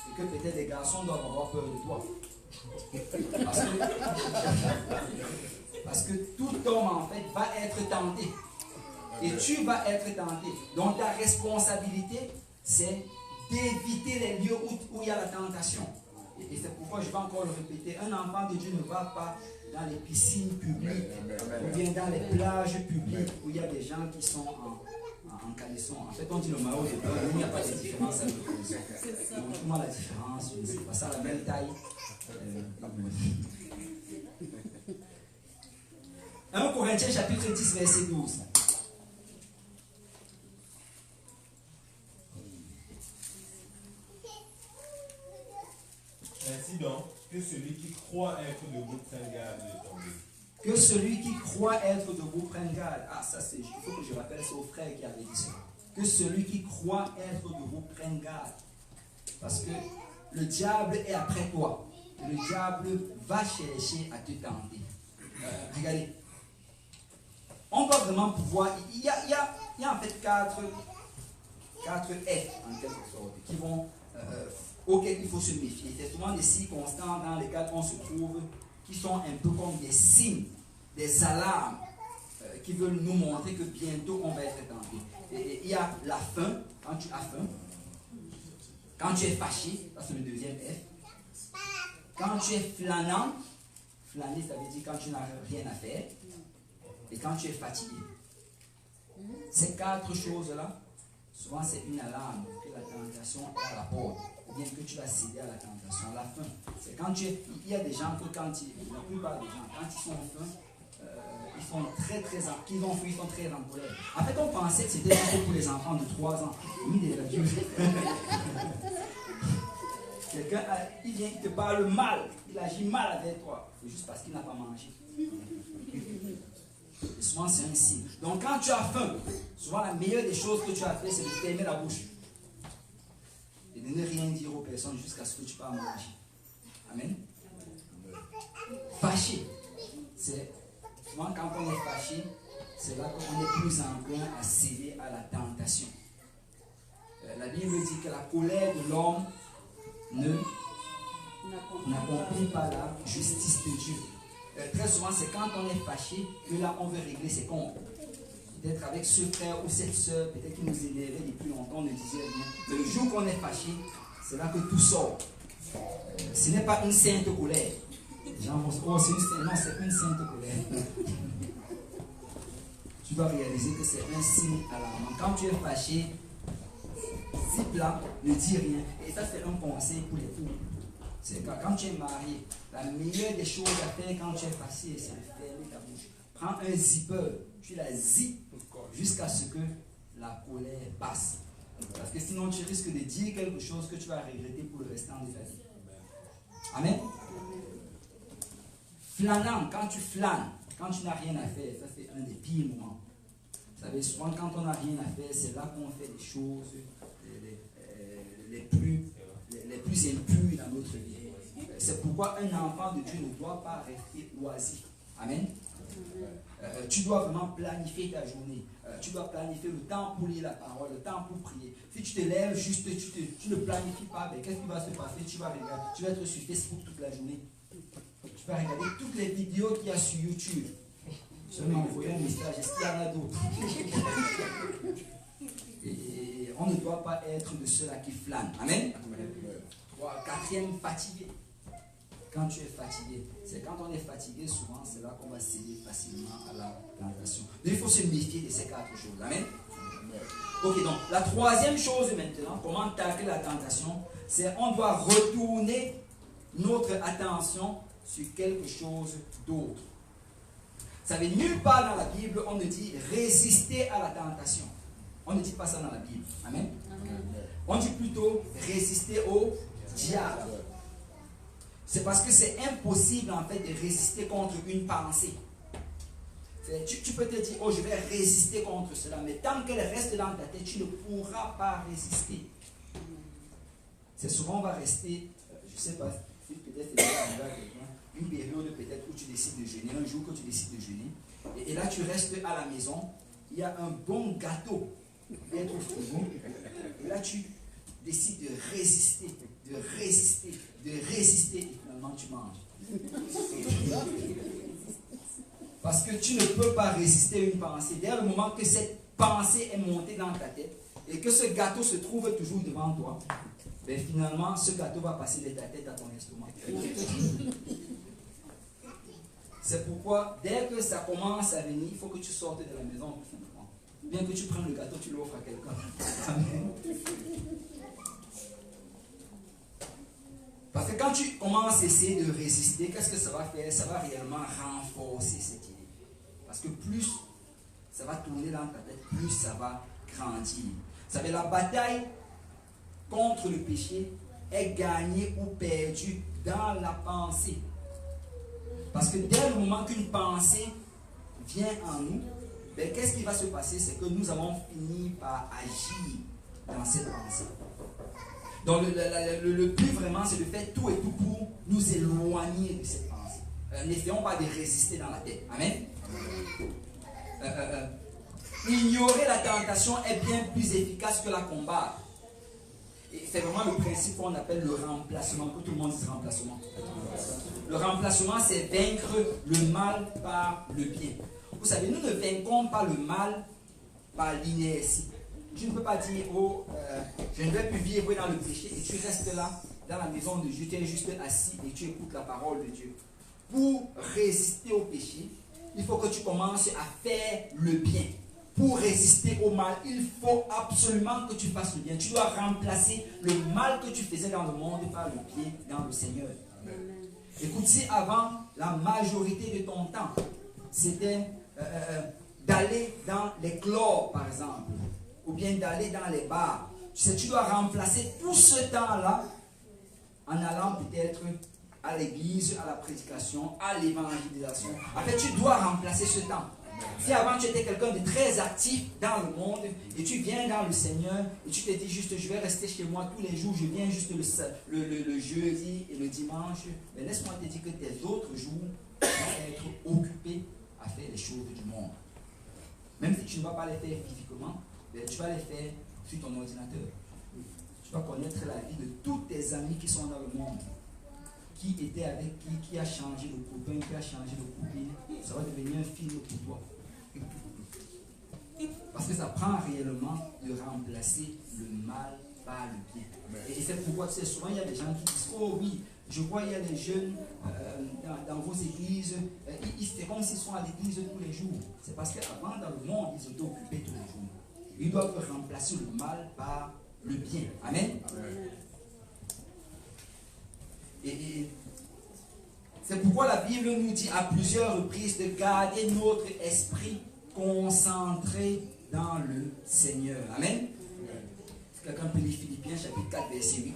Et que peut-être les garçons doivent avoir peur de toi. Parce que tout homme, en fait, va être tenté. Et tu vas être tenté. Donc ta responsabilité, c'est d'éviter les lieux où il y a la tentation. Et c'est pourquoi je vais encore le répéter. Un enfant de Dieu ne va pas dans les piscines publiques ou bien dans les plages publiques où il y a des gens qui sont en caleçon. En fait, on dit le maillot de bain, il n'y a pas de différence avec le caleçon. Comment la différence? Je ne sais pas, ça a la même taille. 1 Corinthiens chapitre 10 verset 12. Ainsi donc, que celui qui croit être debout prenne garde de tomber. Que celui qui croit être debout prenne garde. Ah, ça c'est, il faut que je rappelle, c'est au frère qui avait dit ça. Que celui qui croit être debout prenne garde. Parce que le diable est après toi. Le diable va chercher à te tenter. Regardez. On va vraiment pouvoir. Il y a en fait quatre F en quelque sorte qui vont. Auxquels il faut se méfier. C'est souvent des circonstances dans lesquelles on se trouve qui sont un peu comme des signes, des alarmes qui veulent nous montrer que bientôt on va être tenté. Et il y a la faim, quand tu as faim, quand tu es fâché, ça c'est le deuxième F, quand tu es flânant, flâner ça veut dire quand tu n'as rien à faire, et quand tu es fatigué. Ces quatre choses-là, souvent c'est une alarme que la tentation est à la porte. Ou bien que tu vas céder à la tentation. La faim, c'est quand tu es. Il y a des gens que quand la plupart des gens, quand ils sont en faim, ils sont très qu'ils ont faim, ils sont très en colère. En fait, on pensait que c'était juste pour les enfants de 3 ans. Oui, des adultes. Quelqu'un, il vient, il te parle mal, il agit mal avec toi, juste parce qu'il n'a pas mangé. Et souvent, c'est un signe. Donc, quand tu as faim, souvent la meilleure des choses que tu as fait, c'est de fermer la bouche. Et de ne rien dire aux personnes jusqu'à ce que tu vas manger. Amen. Fâché. C'est souvent quand on est fâché, c'est là qu'on est plus enclin à céder à la tentation. La Bible dit que la colère de l'homme n'accomplit pas la justice de Dieu. Très souvent, c'est quand on est fâché que là, on veut régler ses comptes. Peut-être avec ce frère ou cette soeur, peut-être qui nous énervait depuis longtemps, on ne disait rien. Mais le jour qu'on est fâché, c'est là que tout sort. Ce n'est pas une sainte colère. Les gens vont se dire, oh, c'est une sainte. Non, c'est une sainte colère. Tu dois réaliser que c'est un signe alarmant. Quand tu es fâché, zip là, ne dis rien. Et ça, c'est un conseil pour les couples. C'est quand tu es marié, la meilleure des choses à faire quand tu es fâché, c'est de fermer ta bouche. Prends un zipper, tu la zippes jusqu'à ce que la colère passe. Parce que sinon, tu risques de dire quelque chose que tu vas regretter pour le restant de ta vie. Amen. Flânant, quand tu flânes, quand tu n'as rien à faire, ça c'est un des pires moments. Vous savez, souvent quand on n'a rien à faire, c'est là qu'on fait des choses les plus impures dans notre vie. C'est pourquoi un enfant de Dieu ne doit pas rester oisif. Amen. Tu dois vraiment planifier ta journée. Tu dois planifier le temps pour lire la parole, le temps pour prier. Si tu te lèves juste, tu ne planifies pas, mais qu'est-ce qui va se passer? Tu vas être sur Facebook toute la journée. Tu vas regarder toutes les vidéos qu'il y a sur YouTube. Je vais m'envoyer un message. Est-ce qu'il y en a d'autres? Et on ne doit pas être de ceux-là qui flânent. Amen. Quatrième, fatigué. Quand tu es fatigué, c'est quand on est fatigué, souvent, c'est là qu'on va céder facilement à la tentation. Mais il faut se méfier de ces quatre choses. Amen. Ok, donc la troisième chose maintenant, comment tacler la tentation, c'est on doit retourner notre attention sur quelque chose d'autre. Vous savez, nulle part dans la Bible, on ne dit résister à la tentation. On ne dit pas ça dans la Bible. Amen. On dit plutôt résister au diable. C'est parce que c'est impossible en fait de résister contre une pensée. Tu peux te dire, oh je vais résister contre cela, mais tant qu'elle reste dans ta tête, tu ne pourras pas résister. C'est souvent on va rester Je ne sais pas si peut-être c'est déjà arrivé à quelqu'un, une période peut-être où tu décides de jeûner, un jour que tu décides de jeûner, et là tu restes à la maison, il y a un bon gâteau d'être au frigo, et là tu décides de résister, et finalement tu manges. Parce que tu ne peux pas résister à une pensée. Dès le moment que cette pensée est montée dans ta tête et que ce gâteau se trouve toujours devant toi, ben finalement, ce gâteau va passer de ta tête à ton estomac. C'est pourquoi, dès que ça commence à venir, il faut que tu sortes de la maison. Bien que tu prennes le gâteau, tu l'offres à quelqu'un. Amen. Parce que quand tu commences à essayer de résister, qu'est-ce que ça va faire? Ça va réellement renforcer cette idée. Parce que plus ça va tourner dans ta tête, plus ça va grandir. Vous savez, la bataille contre le péché est gagnée ou perdue dans la pensée. Parce que dès le moment qu'une pensée vient en nous, ben, qu'est-ce qui va se passer? C'est que nous allons finir par agir dans cette pensée. Donc le but vraiment, c'est de faire tout et tout pour nous éloigner de cette pensée. N'essayons pas de résister dans la tête. Amen. Ignorer la tentation est bien plus efficace que la combattre. Et c'est vraiment le principe qu'on appelle le remplacement. Que tout le monde dise remplacement. Le remplacement, c'est vaincre le mal par le bien. Vous savez, nous ne vaincons pas le mal par l'inertie. Tu ne peux pas dire, oh, je ne vais plus vivre dans le péché, et tu restes là, dans la maison de Dieu, tu es juste assis et tu écoutes la parole de Dieu. Pour résister au péché, il faut que tu commences à faire le bien. Pour résister au mal, il faut absolument que tu fasses le bien. Tu dois remplacer le mal que tu faisais dans le monde par le bien dans le Seigneur. Amen. Écoute, si avant, la majorité de ton temps, c'était d'aller dans les clubs, par exemple, ou bien d'aller dans les bars, tu dois remplacer tout ce temps-là en allant peut-être à l'église, à la prédication, à l'évangélisation. En fait, tu dois remplacer ce temps. Si avant tu étais quelqu'un de très actif dans le monde et tu viens dans le Seigneur et tu te dis juste je vais rester chez moi tous les jours, je viens juste le jeudi et le dimanche, mais laisse-moi te dire que tes autres jours vont être occupés à faire les choses du monde. Même si tu ne vas pas les faire physiquement, tu vas les faire sur ton ordinateur. Tu vas connaître la vie de tous tes amis qui sont dans le monde. Qui était avec qui a changé de copain, qui a changé de copine. Ça va devenir un film pour toi. Parce que ça prend réellement de remplacer le mal par le bien. Et c'est pourquoi, tu sais, souvent il y a des gens qui disent, oh oui, je vois il y a des jeunes dans vos églises, c'est comme s'ils sont à l'église tous les jours. C'est parce qu'avant, dans le monde, ils étaient occupés tous les jours. Ils doivent remplacer le mal par le bien. Amen. Amen. Et c'est pourquoi la Bible nous dit à plusieurs reprises de garder notre esprit concentré dans le Seigneur. Amen. Si quelqu'un peut lire Philippiens chapitre 4 verset 8.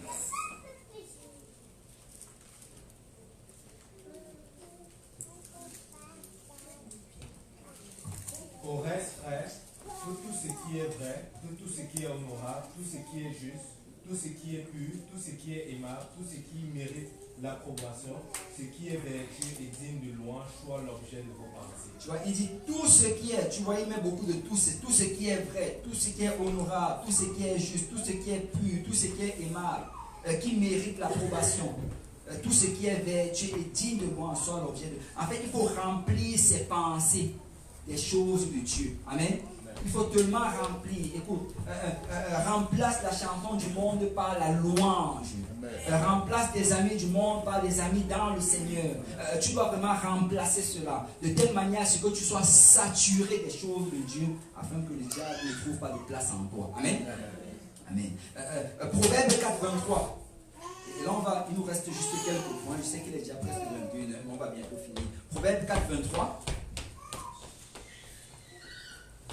Au reste, frère, pour tout ce qui est vrai, pour tout ce qui est honorable, tout ce qui est juste, tout ce qui est pur, tout ce qui est aimable, tout ce qui mérite l'approbation, ce qui est vertu et digne de louange, soit l'objet de vos pensées. Tu vois, il dit tout ce qui est, tu vois, il met beaucoup de tout ce qui est vrai, tout ce qui est honorable, tout ce qui est juste, tout ce qui est pur, tout ce qui est aimable, qui mérite l'approbation, tout ce qui est vertu et digne de louange, soit l'objet de... En fait, il faut remplir ses pensées des choses de Dieu. Amen. Il faut tellement remplir. Écoute, remplace la chanson du monde par la louange. Remplace tes amis du monde par des amis dans le Seigneur. Tu dois vraiment remplacer cela. De telle manière à ce que tu sois saturé des choses de Dieu afin que le diable ne trouve pas de place en toi. Amen. Amen. Proverbe 4, 23. Et là, il nous reste juste quelques points. Je sais qu'il est déjà presque 21h, mais on va bientôt finir. Proverbe 4, 23.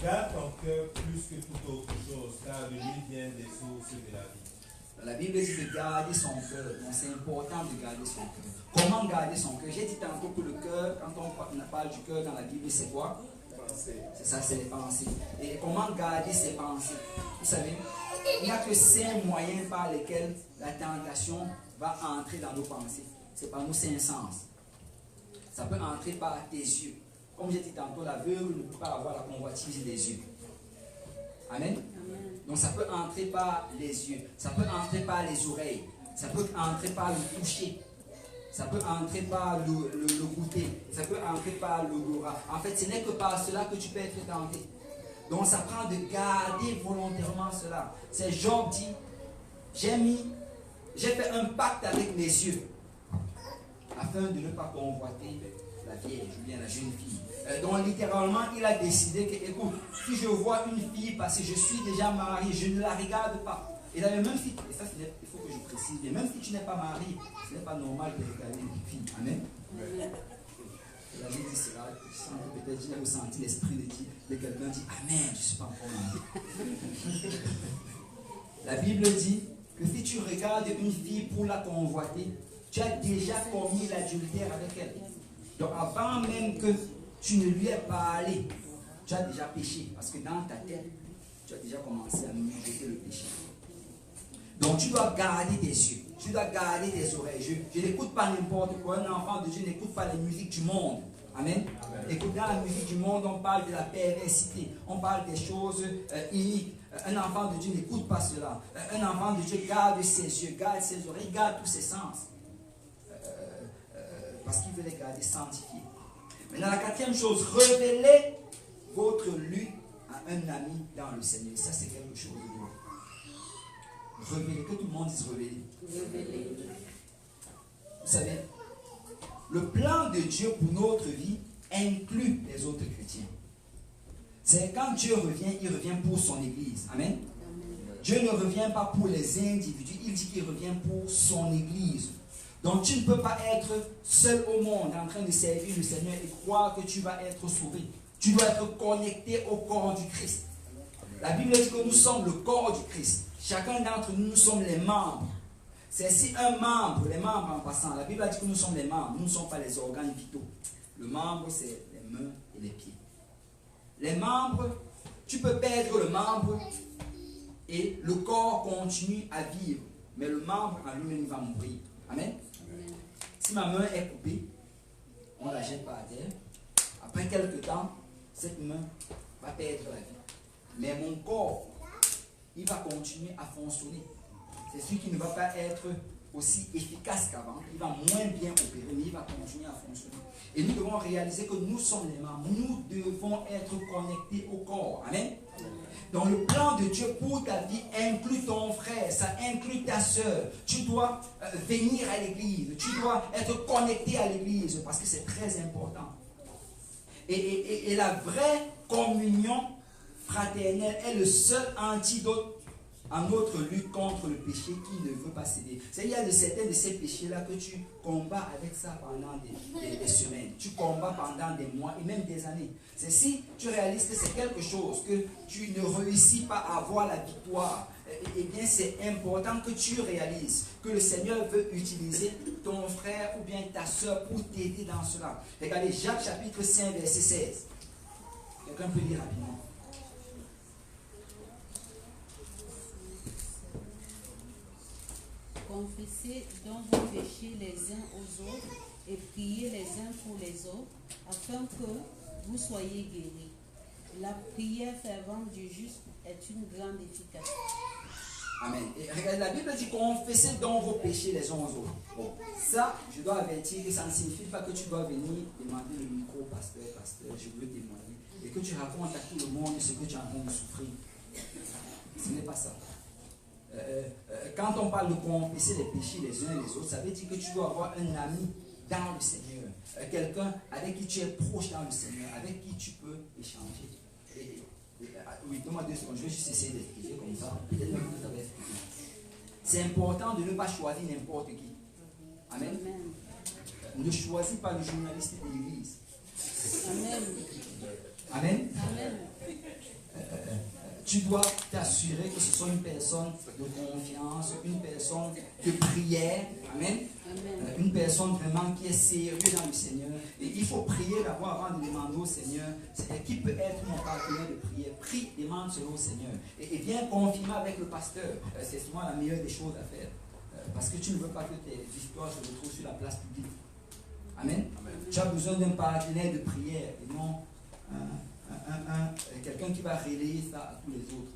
Garde ton cœur plus que toute autre chose, car de lui viennent des sources de la vie. La Bible dit de garder son cœur. Donc c'est important de garder son cœur. Comment garder son cœur? J'ai dit tantôt que le cœur, quand on parle du cœur dans la Bible, c'est quoi? C'est ça, c'est les pensées. Et comment garder ses pensées? Vous savez, il n'y a que 5 moyens par lesquels la tentation va entrer dans nos pensées. C'est par nos cinq sens. Ça peut entrer par tes yeux. Comme j'ai dit tantôt, l'aveugle ne peut pas avoir la convoitise des yeux. Amen. Donc ça peut entrer par les yeux, ça peut entrer par les oreilles, ça peut entrer par le toucher, ça peut entrer par le goûter, ça peut entrer par l'odorat. En fait, ce n'est que par cela que tu peux être tenté. Donc ça prend de garder volontairement cela. C'est Job dit, j'ai fait un pacte avec mes yeux afin de ne pas convoiter la vierge ou bien la jeune fille. Donc littéralement, il a décidé que, écoute, si je vois une fille parce que je suis déjà marié, je ne la regarde pas. Et là, même si, et ça il faut que je précise, mais même si tu n'es pas marié, ce n'est pas normal de regarder une fille. Amen. Et là, j'ai dit cela, je sens que peut-être j'ai ressenti l'esprit de quelqu'un dit, Amen, je ne suis pas encore marié. La Bible dit que si tu regardes une fille pour la convoiter, tu as déjà commis l'adultère avec elle. Donc avant même que tu ne lui aies parlé, tu as déjà péché. Parce que dans ta tête, tu as déjà commencé à mijoter le péché. Donc tu dois garder tes yeux, tu dois garder tes oreilles. Je n'écoute pas n'importe quoi. Un enfant de Dieu n'écoute pas la musique du monde. Amen. Écoute, dans la musique du monde, on parle de la perversité, on parle des choses iniques. Un enfant de Dieu n'écoute pas cela. Un enfant de Dieu garde ses yeux, garde ses oreilles, garde tous ses sens. Parce qu'il veut les garder sanctifiés. Maintenant, la quatrième chose, révélez votre lutte à un ami dans le Seigneur. Ça, c'est quelque chose de beau. Révélez, que tout le monde dise révéler. Révélez. Vous savez, le plan de Dieu pour notre vie inclut les autres chrétiens. C'est quand Dieu revient, il revient pour son Église. Amen. Dieu ne revient pas pour les individus, il dit qu'il revient pour son Église. Donc tu ne peux pas être seul au monde en train de servir le Seigneur et croire que tu vas être sauvé. Tu dois être connecté au corps du Christ. La Bible dit que nous sommes le corps du Christ. Chacun d'entre nous, nous sommes les membres. C'est si un membre, les membres en passant, la Bible a dit que nous sommes les membres, nous ne sommes pas les organes vitaux. Le membre, c'est les mains et les pieds. Les membres, tu peux perdre le membre et le corps continue à vivre. Mais le membre en lui-même va mourir. Amen. Si ma main est coupée, on ne la jette pas à terre. Après quelques temps, cette main va perdre la vie. Mais mon corps, il va continuer à fonctionner. C'est celui qui ne va pas être aussi efficace qu'avant. Il va moins bien opérer, mais il va continuer à fonctionner. Et nous devons réaliser que nous sommes les membres. Nous devons être connectés au corps. Amen. Donc le plan de Dieu pour ta vie inclut ton frère, ça inclut ta soeur. Tu dois venir à l'église, tu dois être connecté à l'église parce que c'est très important. Et la vraie communion fraternelle est le seul antidote en notre lutte contre le péché qui ne veut pas céder. Il y a certains de ces péchés-là que tu combats avec ça pendant des semaines. Tu combats pendant des mois et même des années. C'est si tu réalises que c'est quelque chose que tu ne réussis pas à avoir la victoire, eh bien c'est important que tu réalises que le Seigneur veut utiliser ton frère ou bien ta soeur pour t'aider dans cela. Regardez Jacques chapitre 5 verset 16. Quelqu'un peut lire rapidement. Confessez donc vos péchés les uns aux autres et priez les uns pour les autres, afin que vous soyez guéris. La prière fervente du juste est une grande efficacité. Amen. Et regardez, la Bible dit confessez donc vos péchés les uns aux autres. Bon, ça, je dois avertir que ça ne signifie pas que tu dois venir demander le micro, pasteur, je veux témoigner, et que tu racontes à tout le monde ce que tu es en train de souffrir. Ce n'est pas ça. Quand on parle de confesser les péchés les uns et les autres, ça veut dire que tu dois avoir un ami dans le Seigneur, quelqu'un avec qui tu es proche dans le Seigneur, avec qui tu peux échanger. Oui, donne-moi 2 secondes, je vais juste essayer d'expliquer comme ça. Peut-être même que vous avez expliqué. C'est important de ne pas choisir n'importe qui. Amen. Ne choisis pas le journaliste de l'église. Amen. Amen. Amen. Tu dois t'assurer que ce soit une personne de confiance, une personne de prière. Amen. Une personne vraiment qui est sérieuse dans le Seigneur. Et il faut prier d'abord avant de demander au Seigneur qui peut être mon partenaire de prière. Prie, demande cela au Seigneur. Et viens confirmer avec le pasteur. C'est souvent la meilleure des choses à faire. Parce que tu ne veux pas que tes histoires se retrouvent sur la place publique. Amen. Tu as besoin d'un partenaire de prière et non quelqu'un qui va relayer ça à tous les autres.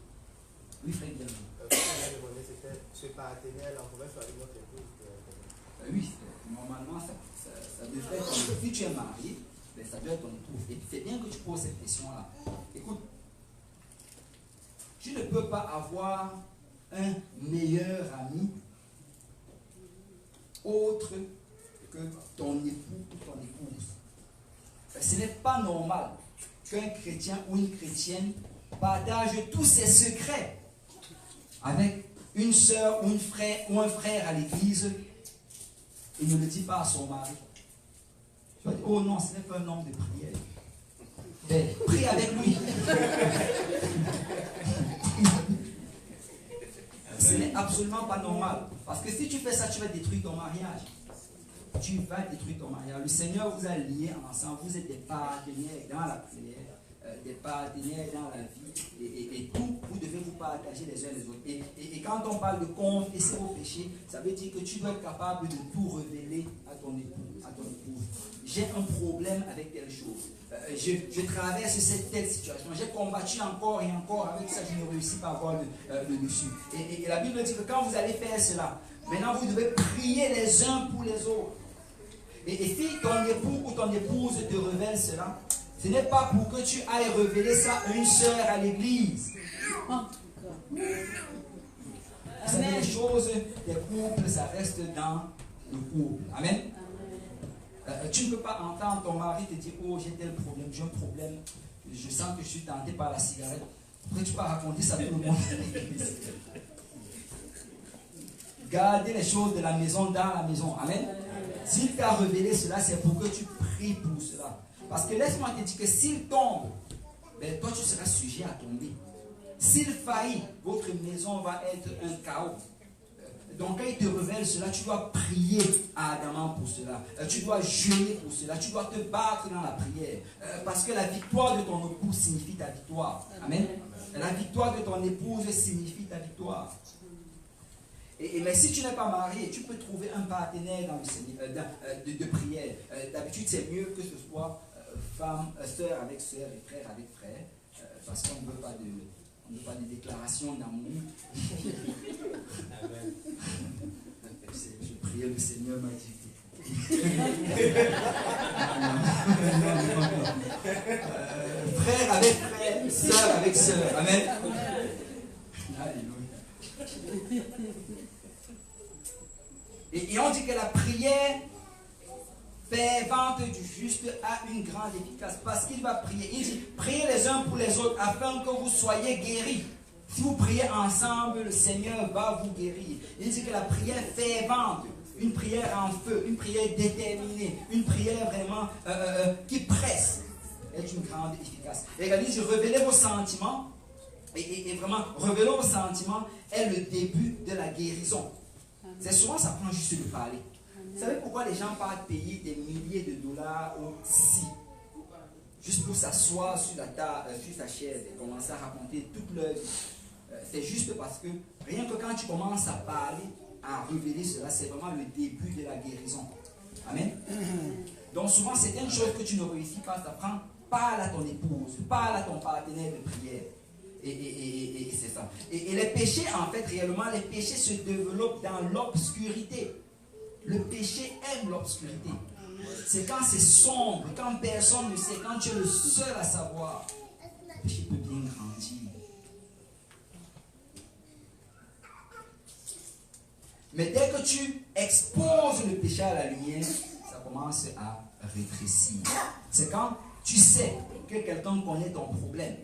Oui, frère Diallo. C'était ce partenaire-là, on pouvait choisir notre épouse. Oui, normalement, ça devrait être. Si tu es marié, ben, ça doit être ton épouse. Et c'est bien que tu poses cette question-là. Écoute, tu ne peux pas avoir un meilleur ami autre que ton époux ou ton épouse. Ce n'est pas normal qu'un chrétien ou une chrétienne partage tous ses secrets avec une soeur ou un frère à l'église et ne le dit pas à son mari. Tu vas dire, oh non, ce n'est pas un homme de prière. Mais prie avec lui. Ce n'est absolument pas normal. Parce que si tu fais ça, tu vas détruire ton mariage. Tu vas détruire ton mariage. Le Seigneur vous a liés ensemble. Vous êtes des partenaires dans la prière, des partenaires dans la vie. Et tout, vous devez vous partager les uns les autres. Et quand on parle de confesser vos péchés, ça veut dire que tu dois être capable de tout révéler à ton époux, à ton épouse. J'ai un problème avec telle chose. Je traverse telle situation. J'ai combattu encore et encore avec ça, je ne réussis pas à avoir le dessus. Et la Bible dit que quand vous allez faire cela, maintenant vous devez prier les uns pour les autres. Et si ton époux ou ton épouse te révèle cela, ce n'est pas pour que tu ailles révéler ça à une sœur à l'église. Vous savez, les choses des couples, ça reste dans le couple. Amen. Tu ne peux pas entendre ton mari te dire, oh, j'ai tel problème, j'ai un problème, je sens que je suis tenté par la cigarette. Après, tu peux raconter ça à tout le monde. Gardez les choses de la maison dans la maison. Amen. S'il t'a révélé cela, c'est pour que tu pries pour cela. Parce que laisse-moi te dire que s'il tombe, ben, toi tu seras sujet à tomber. S'il faillit, votre maison va être un chaos. Donc quand il te révèle cela, tu dois prier ardemment pour cela. Tu dois jeûner pour cela. Tu dois te battre dans la prière. Parce que la victoire de ton épouse signifie ta victoire. Amen. La victoire de ton épouse signifie ta victoire. Mais si tu n'es pas marié, tu peux trouver un partenaire dans le Seigneur, de prière. D'habitude, c'est mieux que ce soit femme, sœur avec sœur et frère avec frère. Parce qu'on ne veut pas de déclaration d'amour. Je priais le Seigneur m'a dit. Frère avec frère, sœur avec sœur. Amen. Alléluia. Et on dit que la prière fervente du juste a une grande efficace parce qu'il va prier. Il dit, priez les uns pour les autres afin que vous soyez guéris. Si vous priez ensemble, le Seigneur va vous guérir. Il dit que la prière fervente, une prière en feu, une prière déterminée, une prière vraiment qui presse, est une grande efficace. Et il dit, révélez vos sentiments, et vraiment, révéler vos sentiments est le début de la guérison. C'est souvent, ça prend juste de parler. Vous savez pourquoi les gens partent payer des milliers de dollars au psy? Juste pour s'asseoir sur sa chaise et commencer à raconter toute leur vie. C'est juste parce que rien que quand tu commences à parler, à révéler cela, c'est vraiment le début de la guérison. Amen. Donc souvent, c'est une chose que tu ne réussis pas, ça prend. Parle à ton épouse, parle à ton partenaire de prière. Et c'est ça. Et les péchés, en fait, réellement, les péchés se développent dans l'obscurité. Le péché aime l'obscurité. C'est quand c'est sombre, quand personne ne sait, quand tu es le seul à savoir. Le péché peut bien grandir. Mais dès que tu exposes le péché à la lumière, ça commence à rétrécir. C'est quand tu sais que quelqu'un connaît ton problème,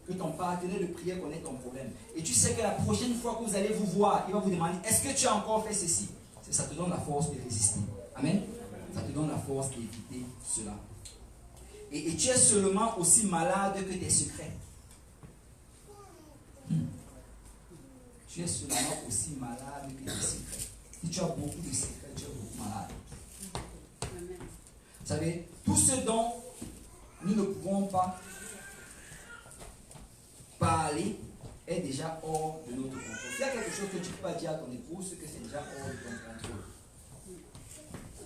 que ton partenaire de prière connaît ton problème. Et tu sais que la prochaine fois que vous allez vous voir, il va vous demander, est-ce que tu as encore fait ceci? Ça te donne la force de résister. Amen. Ça te donne la force d'éviter cela. Et tu es seulement aussi malade que tes secrets. Tu es seulement aussi malade que tes secrets. Si tu as beaucoup de secrets, tu es beaucoup malade. Vous savez, tout ce dont nous ne pouvons pas parler est déjà hors de notre contrôle. S'il y a quelque chose que tu ne peux pas dire à ton épouse, c'est que c'est déjà hors de ton contrôle.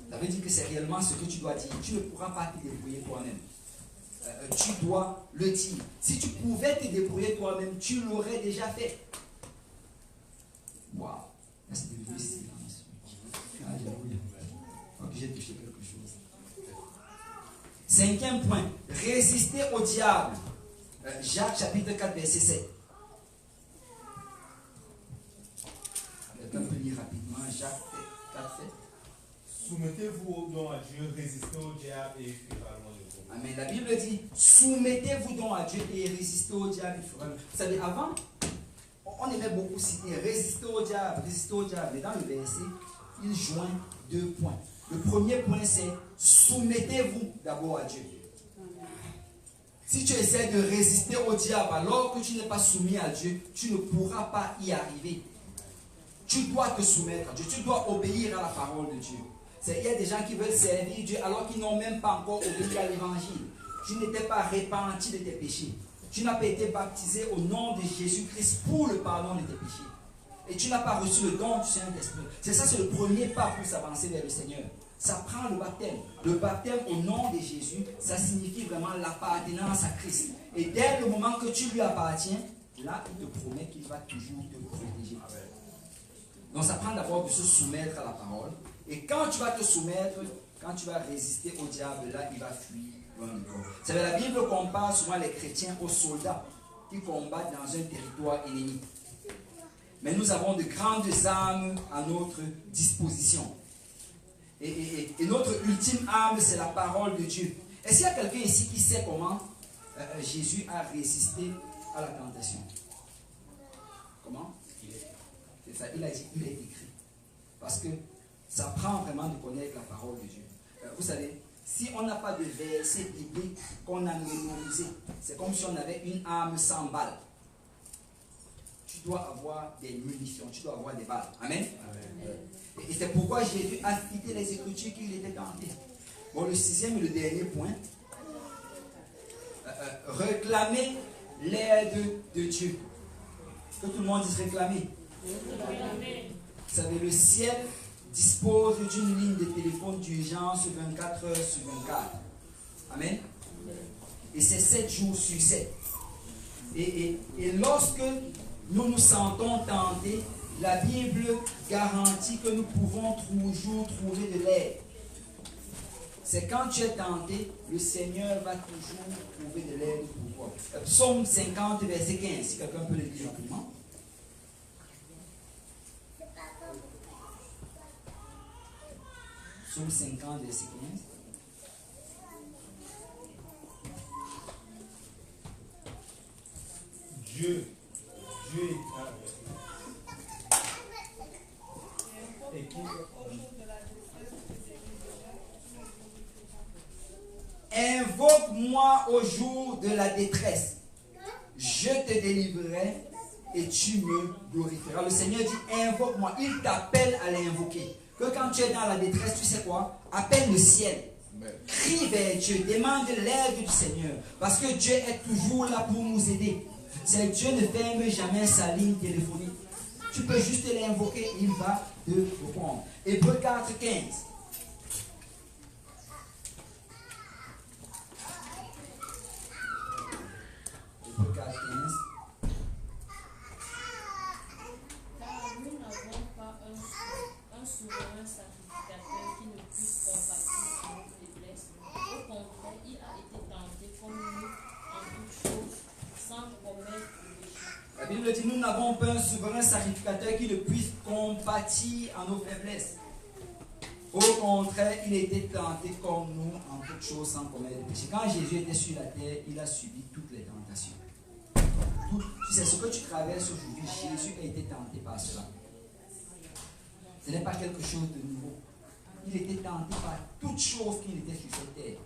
Ça veut dire que c'est réellement ce que tu dois dire. Tu ne pourras pas te débrouiller toi-même. Tu dois le dire. Si tu pouvais te débrouiller toi-même, tu l'aurais déjà fait. Waouh! C'est devenu silence. Alléluia. Ok, j'ai touché quelque chose. 5e point. Résister au diable. Jacques chapitre 4, verset 7. Quelqu'un peut lire rapidement Jacques 4, 7. Soumettez-vous donc à Dieu, résistez au diable et il fuira loin de vous. Amen. La Bible dit, soumettez-vous donc à Dieu et résistez au diable. Vous savez, avant, on aimait beaucoup citer résister au diable, résister au diable. Mais dans le verset, il joint 2 points. Le premier point, c'est soumettez-vous d'abord à Dieu. Si tu essaies de résister au diable alors que tu n'es pas soumis à Dieu, tu ne pourras pas y arriver. Tu dois te soumettre à Dieu, tu dois obéir à la parole de Dieu. Il y a des gens qui veulent servir Dieu alors qu'ils n'ont même pas encore obéi à l'évangile. Tu n'étais pas repenti de tes péchés. Tu n'as pas été baptisé au nom de Jésus-Christ pour le pardon de tes péchés. Et tu n'as pas reçu le don du Saint-Esprit. C'est ça, c'est le premier pas pour s'avancer vers le Seigneur. Ça prend le baptême. Le baptême au nom de Jésus, ça signifie vraiment l'appartenance à Christ. Et dès le moment que tu lui appartiens, là, il te promet qu'il va toujours te protéger. Donc ça prend d'abord de se soumettre à la parole. Et quand tu vas te soumettre, quand tu vas résister au diable, là, il va fuir loin de toi. Vous savez, la Bible compare souvent les chrétiens aux soldats qui combattent dans un territoire ennemi. Mais nous avons de grandes armes à notre disposition. Et notre ultime arme, c'est la parole de Dieu. Est-ce qu'il y a quelqu'un ici qui sait comment Jésus a résisté à la tentation? Comment? C'est ça, il a dit, il est écrit. Parce que ça prend vraiment de connaître la parole de Dieu. Vous savez, si on n'a pas de verset biblique qu'on a mémorisé, c'est comme si on avait une arme sans balles. Tu dois avoir des munitions, tu dois avoir des balles. Amen. Amen. Et c'est pourquoi Jésus a cité les Écritures qu'il était tenté. Bon, le 6e et le dernier point. Réclamer l'aide de Dieu. Que tout le monde dise réclamer. Vous savez, le ciel dispose d'une ligne de téléphone d'urgence 24 heures sur 24. Amen. Et c'est 7 jours sur 7. Et lorsque nous nous sentons tentés, la Bible garantit que nous pouvons toujours trouver de l'aide. C'est quand tu es tenté, le Seigneur va toujours trouver de l'aide pour toi. Psaume 50, verset 15, si quelqu'un peut le lire rapidement. Psaume 50, verset 15. Dieu est qui? Invoque-moi au jour de la détresse. Je te délivrerai et tu me glorifieras. Le Seigneur dit invoque-moi. Il t'appelle à l'invoquer. Que quand tu es dans la détresse, tu sais quoi? Appelle le ciel. Crie vers Dieu. Demande l'aide du Seigneur. Parce que Dieu est toujours là pour nous aider. C'est Dieu ne ferme jamais sa ligne téléphonique. Tu peux juste l'invoquer, il va te répondre. Hébreux 4, 15. Hébreux 4, 15. Car nous n'avons pas un souverain sacrificateur qui ne puisse compatir à nos faiblesses. Au contraire, il a été tenté comme nous en toutes choses, sans commettre de péché. La Bible dit, nous n'avons pas un souverain sacrificateur qui ne puisse compatir à nos faiblesses. Au contraire, il était tenté comme nous en toutes choses sans commettre de péché. Quand Jésus était sur la terre, il a subi toutes les tentations. C'est ce que tu traverses aujourd'hui. Jésus a été tenté par cela. Ce n'est pas quelque chose de nouveau. Il était tenté par toutes choses qu'il était sur cette terre.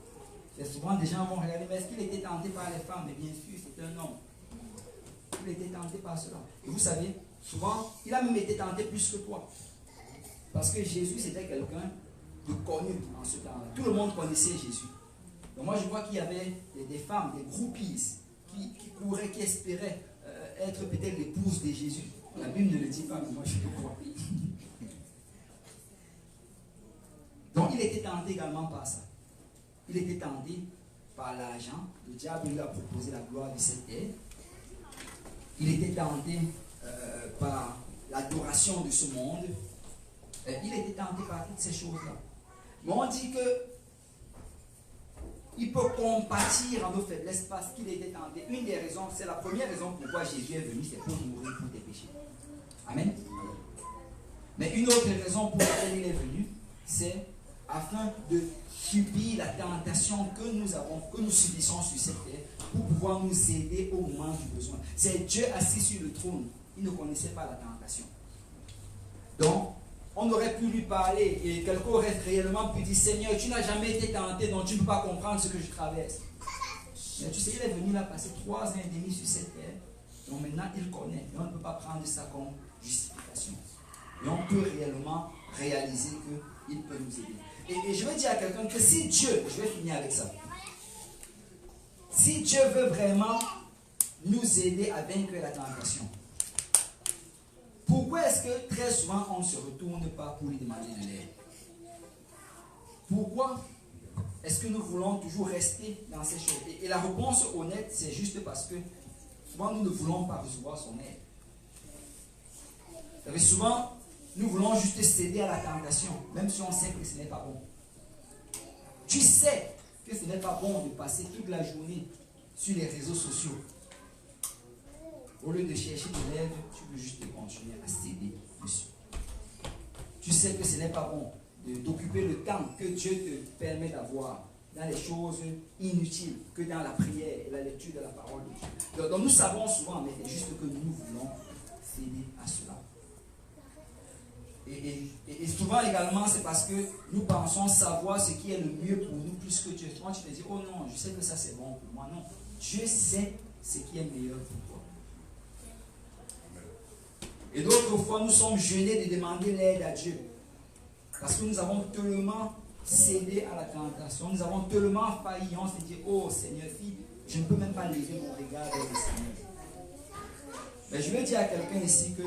Et souvent, des gens vont regarder, mais est-ce qu'il était tenté par les femmes? Mais bien sûr, c'est un homme. Il était tenté par cela. Et vous savez, souvent, il a même été tenté plus que toi. Parce que Jésus, c'était quelqu'un de connu en ce temps-là. Tout le monde connaissait Jésus. Donc moi, je vois qu'il y avait des femmes, des groupies qui couraient, qui espéraient être peut-être l'épouse de Jésus. La Bible ne le dit pas, mais moi je le crois. Donc il était tenté également par ça. Il était tenté par l'argent. Le diable lui a proposé la gloire de cette terre. Il était tenté par l'adoration de ce monde. Il était tenté par toutes ces choses-là. Mais on dit que il peut compatir en nos faiblesses parce qu'il était tenté. Une des raisons, c'est la première raison pourquoi Jésus est venu, c'est pour mourir pour tes péchés. Amen. Mais une autre raison pour laquelle il est venu, c'est afin de subir la tentation que nous avons, que nous subissons sur cette terre, pour pouvoir nous aider au moment du besoin. C'est Dieu assis sur le trône. Il ne connaissait pas la tentation. Donc, on aurait pu lui parler et quelqu'un aurait réellement pu dire, Seigneur, tu n'as jamais été tenté, donc tu ne peux pas comprendre ce que je traverse. Mais tu sais, il est venu là passer 3 ans et demi sur cette terre. Donc maintenant, il connaît. Et on ne peut pas prendre ça comme justification. Et on peut réellement réaliser qu'il peut nous aider. Et je veux dire à quelqu'un que si Dieu, je vais finir avec ça, si Dieu veut vraiment nous aider à vaincre la tentation, pourquoi est-ce que très souvent on ne se retourne pas pour lui demander de l'aide? Pourquoi est-ce que nous voulons toujours rester dans ces choses? Et la réponse honnête, c'est juste parce que souvent nous ne voulons pas recevoir son aide. Vous savez, souvent, nous voulons juste céder à la tentation, même si on sait que ce n'est pas bon. Tu sais que ce n'est pas bon de passer toute la journée sur les réseaux sociaux. Au lieu de chercher de l'aide, tu veux juste continuer à céder dessus. Tu sais que ce n'est pas bon d'occuper le temps que Dieu te permet d'avoir dans les choses inutiles, que dans la prière et la lecture de la parole de Dieu. Donc nous savons souvent, mais c'est juste que nous voulons céder à cela. Et souvent également, c'est parce que nous pensons savoir ce qui est le mieux pour nous plus que Dieu. Toi, tu te dis, oh non, je sais que ça c'est bon pour moi. Non, Dieu sait ce qui est meilleur pour toi. Et d'autres fois, nous sommes gênés de demander l'aide à Dieu. Parce que nous avons tellement cédé à la tentation, nous avons tellement failli, on se dit, oh Seigneur, fille, je ne peux même pas lever mon regard vers le Seigneur. Mais je veux dire à quelqu'un ici que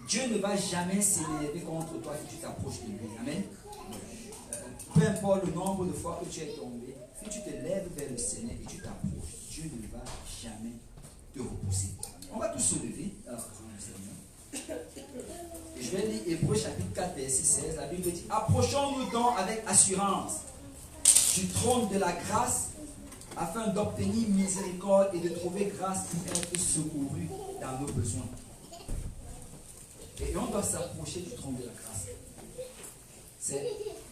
Dieu ne va jamais s'élever contre toi si tu t'approches de lui. Amen. Peu importe le nombre de fois que tu es tombé, si tu te lèves vers le Seigneur et tu t'approches, Dieu ne va jamais te repousser. On va tous se lever dans la présence du Seigneur. Et je vais lire Hébreux chapitre 4, verset 16. La Bible dit, approchons-nous donc avec assurance du trône de la grâce afin d'obtenir miséricorde et de trouver grâce pour être secouru dans nos besoins. Et on doit s'approcher du trône de la grâce.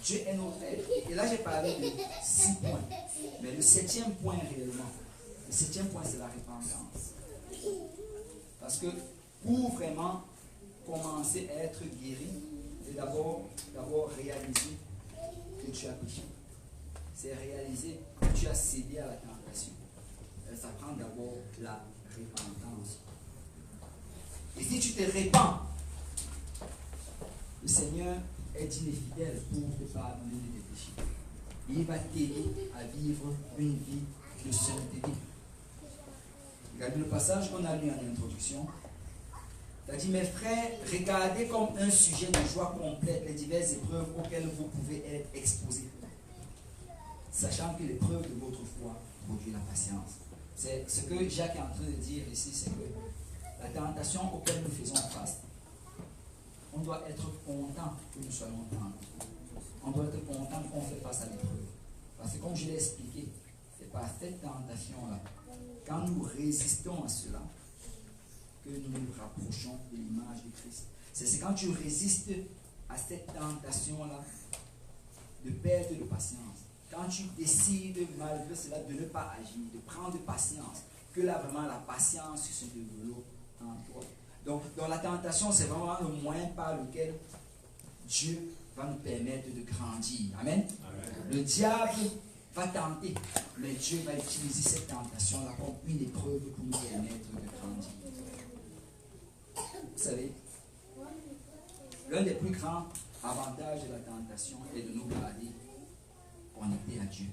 Dieu est notre aide. Et là, j'ai parlé de 6 points. Mais le 7e point réellement, le 7e point, c'est la repentance. Parce que pour vraiment commencer à être guéri, c'est d'abord réaliser que tu as péché. C'est réaliser que tu as cédé à la tentation. Ça prend d'abord la repentance. Et si tu te repens, le Seigneur est digne et fidèle pour te pardonner de tes péchés. Et il va t'aider à vivre une vie de sainteté. Regardez le passage qu'on a lu en introduction. Il a dit, mes frères, regardez comme un sujet de joie complète les diverses épreuves auxquelles vous pouvez être exposés. Sachant que l'épreuve de votre foi produit la patience. C'est ce que Jacques est en train de dire ici, c'est que la tentation auquel nous faisons face, on doit être content que nous soyons tentés. On doit être content qu'on fait face à l'épreuve. Parce que comme je l'ai expliqué, c'est par cette tentation-là, quand nous résistons à cela, que nous nous rapprochons de l'image de Christ. C'est quand tu résistes à cette tentation-là de perte de patience. Quand tu décides, malgré cela, de ne pas agir, de prendre patience, que là, vraiment, la patience se développe en toi. Donc la tentation, c'est vraiment le moyen par lequel Dieu va nous permettre de grandir. Amen. Amen. Le diable va tenter, mais Dieu va utiliser cette tentation-là comme une épreuve pour nous permettre de grandir. Vous savez, l'un des plus grands avantages de la tentation est de nous garder connectés à Dieu.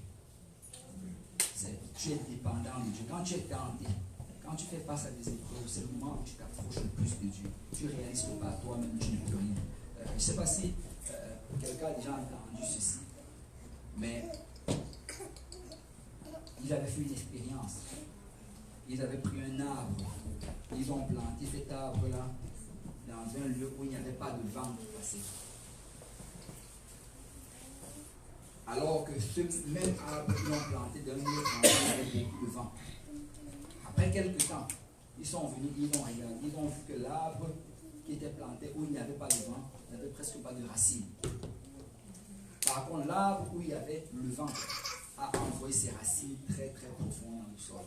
Tu es dépendant de Dieu. Quand tu es tenté, Quand tu fais face à des épreuves, c'est le moment où tu t'approches le plus de Dieu. Tu réalises que par toi-même, tu ne peux rien. Je ne sais pas si quelqu'un a déjà entendu ceci, mais ils avaient fait une expérience. Ils avaient pris un arbre, ils ont planté cet arbre-là dans un lieu où il n'y avait pas de vent qui passait. Alors que ce même arbre qu'ils ont planté dans un lieu où il y avait beaucoup de vent. Après quelques temps, ils sont venus, ils ont regardé, ils ont vu que l'arbre qui était planté où il n'y avait pas de vent, n'avait presque pas de racines. Par contre, l'arbre où il y avait le vent a envoyé ses racines très très profondes dans le sol.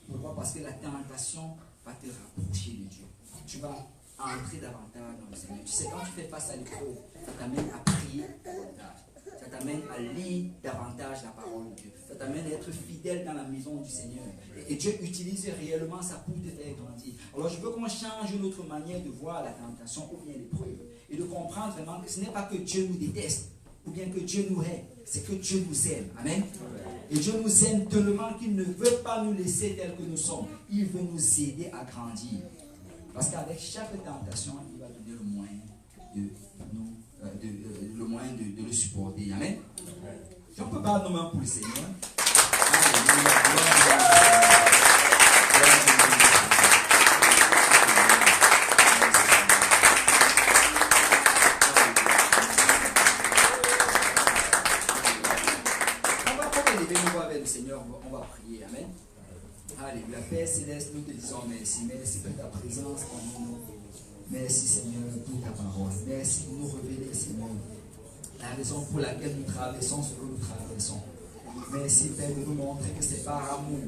Pourquoi? Parce que la tentation va te rapprocher de Dieu. Tu vas entrer davantage dans le Seigneur. Tu sais, quand tu fais face à l'épreuve, ça t'amène à prier davantage. Ça t'amène à lire davantage la parole de Dieu. Ça t'amène à être fidèle dans la maison du Seigneur. Et Dieu utilise réellement ça pour te faire grandir. Alors je veux qu'on change notre manière de voir la tentation ou bien l'épreuve. Et de comprendre vraiment que ce n'est pas que Dieu nous déteste ou bien que Dieu nous hait. C'est que Dieu nous aime. Amen. Et Dieu nous aime tellement qu'il ne veut pas nous laisser tels que nous sommes. Il veut nous aider à grandir. Parce qu'avec chaque tentation, il va donner le moyen de le supporter. Amen. Si on peut battre nos mains pour le Seigneur. Seigneur, on va prier. Amen. Alléluia. Père Céleste, nous te disons merci. Merci pour ta présence en nous. Merci Seigneur pour ta parole. Merci pour nous révéler, Seigneur, la raison pour laquelle nous traversons ce que nous traversons. Merci Père de nous montrer que c'est par amour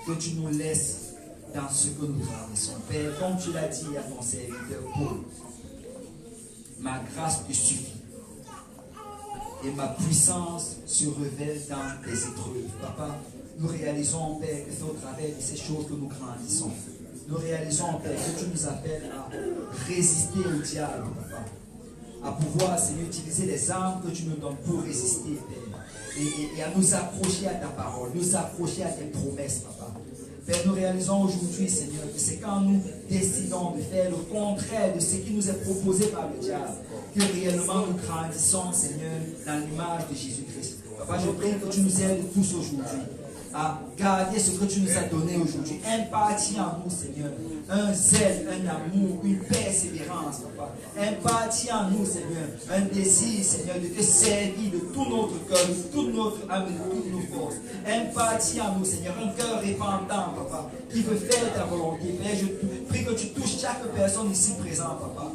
que tu nous laisses dans ce que nous traversons. Père, comme tu l'as dit à ton serviteur Paul, ma grâce te suffit. Et ma puissance se révèle dans tes épreuves. Papa, nous réalisons, Père, que c'est au travers de ces choses que nous grandissons. Nous réalisons, Père, que tu nous appelles à résister au diable, Papa. À pouvoir, Seigneur, utiliser les armes que tu nous donnes pour résister, Père. Et à nous accrocher à ta parole, nous accrocher à tes promesses, Papa. Père, nous réalisons aujourd'hui, Seigneur, que c'est quand nous décidons de faire le contraire de ce qui nous est proposé par le diable, que réellement nous grandissons, Seigneur, dans l'image de Jésus-Christ. Papa, je prie que tu nous aides tous aujourd'hui à garder ce que tu nous as donné aujourd'hui. Impartis en nous, Seigneur, un zèle, un amour, une persévérance, Papa. Impartis en nous, Seigneur, un désir, Seigneur, de te servir de tout notre cœur, de toute notre âme, de toutes nos forces. Impartis en nous, Seigneur, un cœur repentant, Papa, qui veut faire ta volonté. Père, je prie que tu touches chaque personne ici présente, Papa.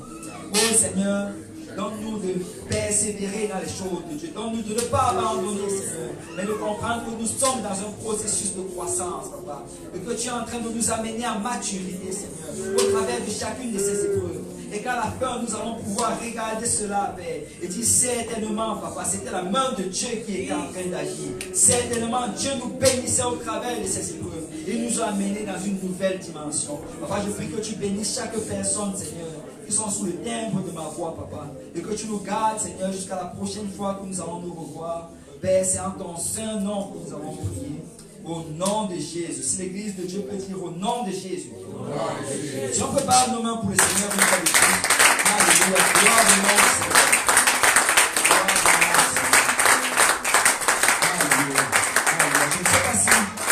Oh Seigneur, donne-nous de persévérer dans les choses de Dieu. Donne-nous de ne pas abandonner, Seigneur, mais de comprendre que nous sommes dans un processus de croissance, Papa. Et que tu es en train de nous amener à maturité, Seigneur, au travers de chacune de ces épreuves. Et qu'à la fin, nous allons pouvoir regarder cela, Père, et dire certainement, Papa, c'était la main de Dieu qui était en train d'agir. Certainement, Dieu nous bénissait au travers de ces épreuves. Et nous a amenés dans une nouvelle dimension. Papa, je prie que tu bénisses chaque personne, Seigneur, qui sont sous le timbre de ma voix, Papa. Et que tu nous gardes, Seigneur, jusqu'à la prochaine fois que nous allons nous revoir. Père, c'est en ton saint nom que nous allons prier. Au nom de Jésus. Si l'église de Dieu peut dire au nom de Jésus. Si on peut battre nos mains pour le Seigneur, nous allons dire. Alléluia. Gloire au nom du Seigneur. Alléluia. Alléluia. Je ne sais pas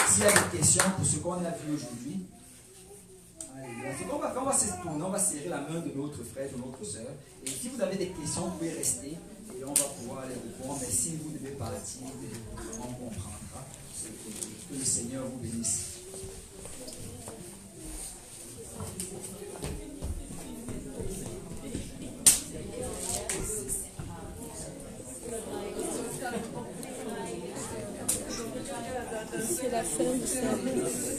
s'il y a des questions pour ce qu'on a vu aujourd'hui. Ce qu'on va faire, on va se tourner, on va serrer la main de notre frère, de notre soeur. Et si vous avez des questions, vous pouvez rester et on va pouvoir les répondre. Mais si vous devez partir, on comprendra. Que le Seigneur vous bénisse. C'est la fin du service.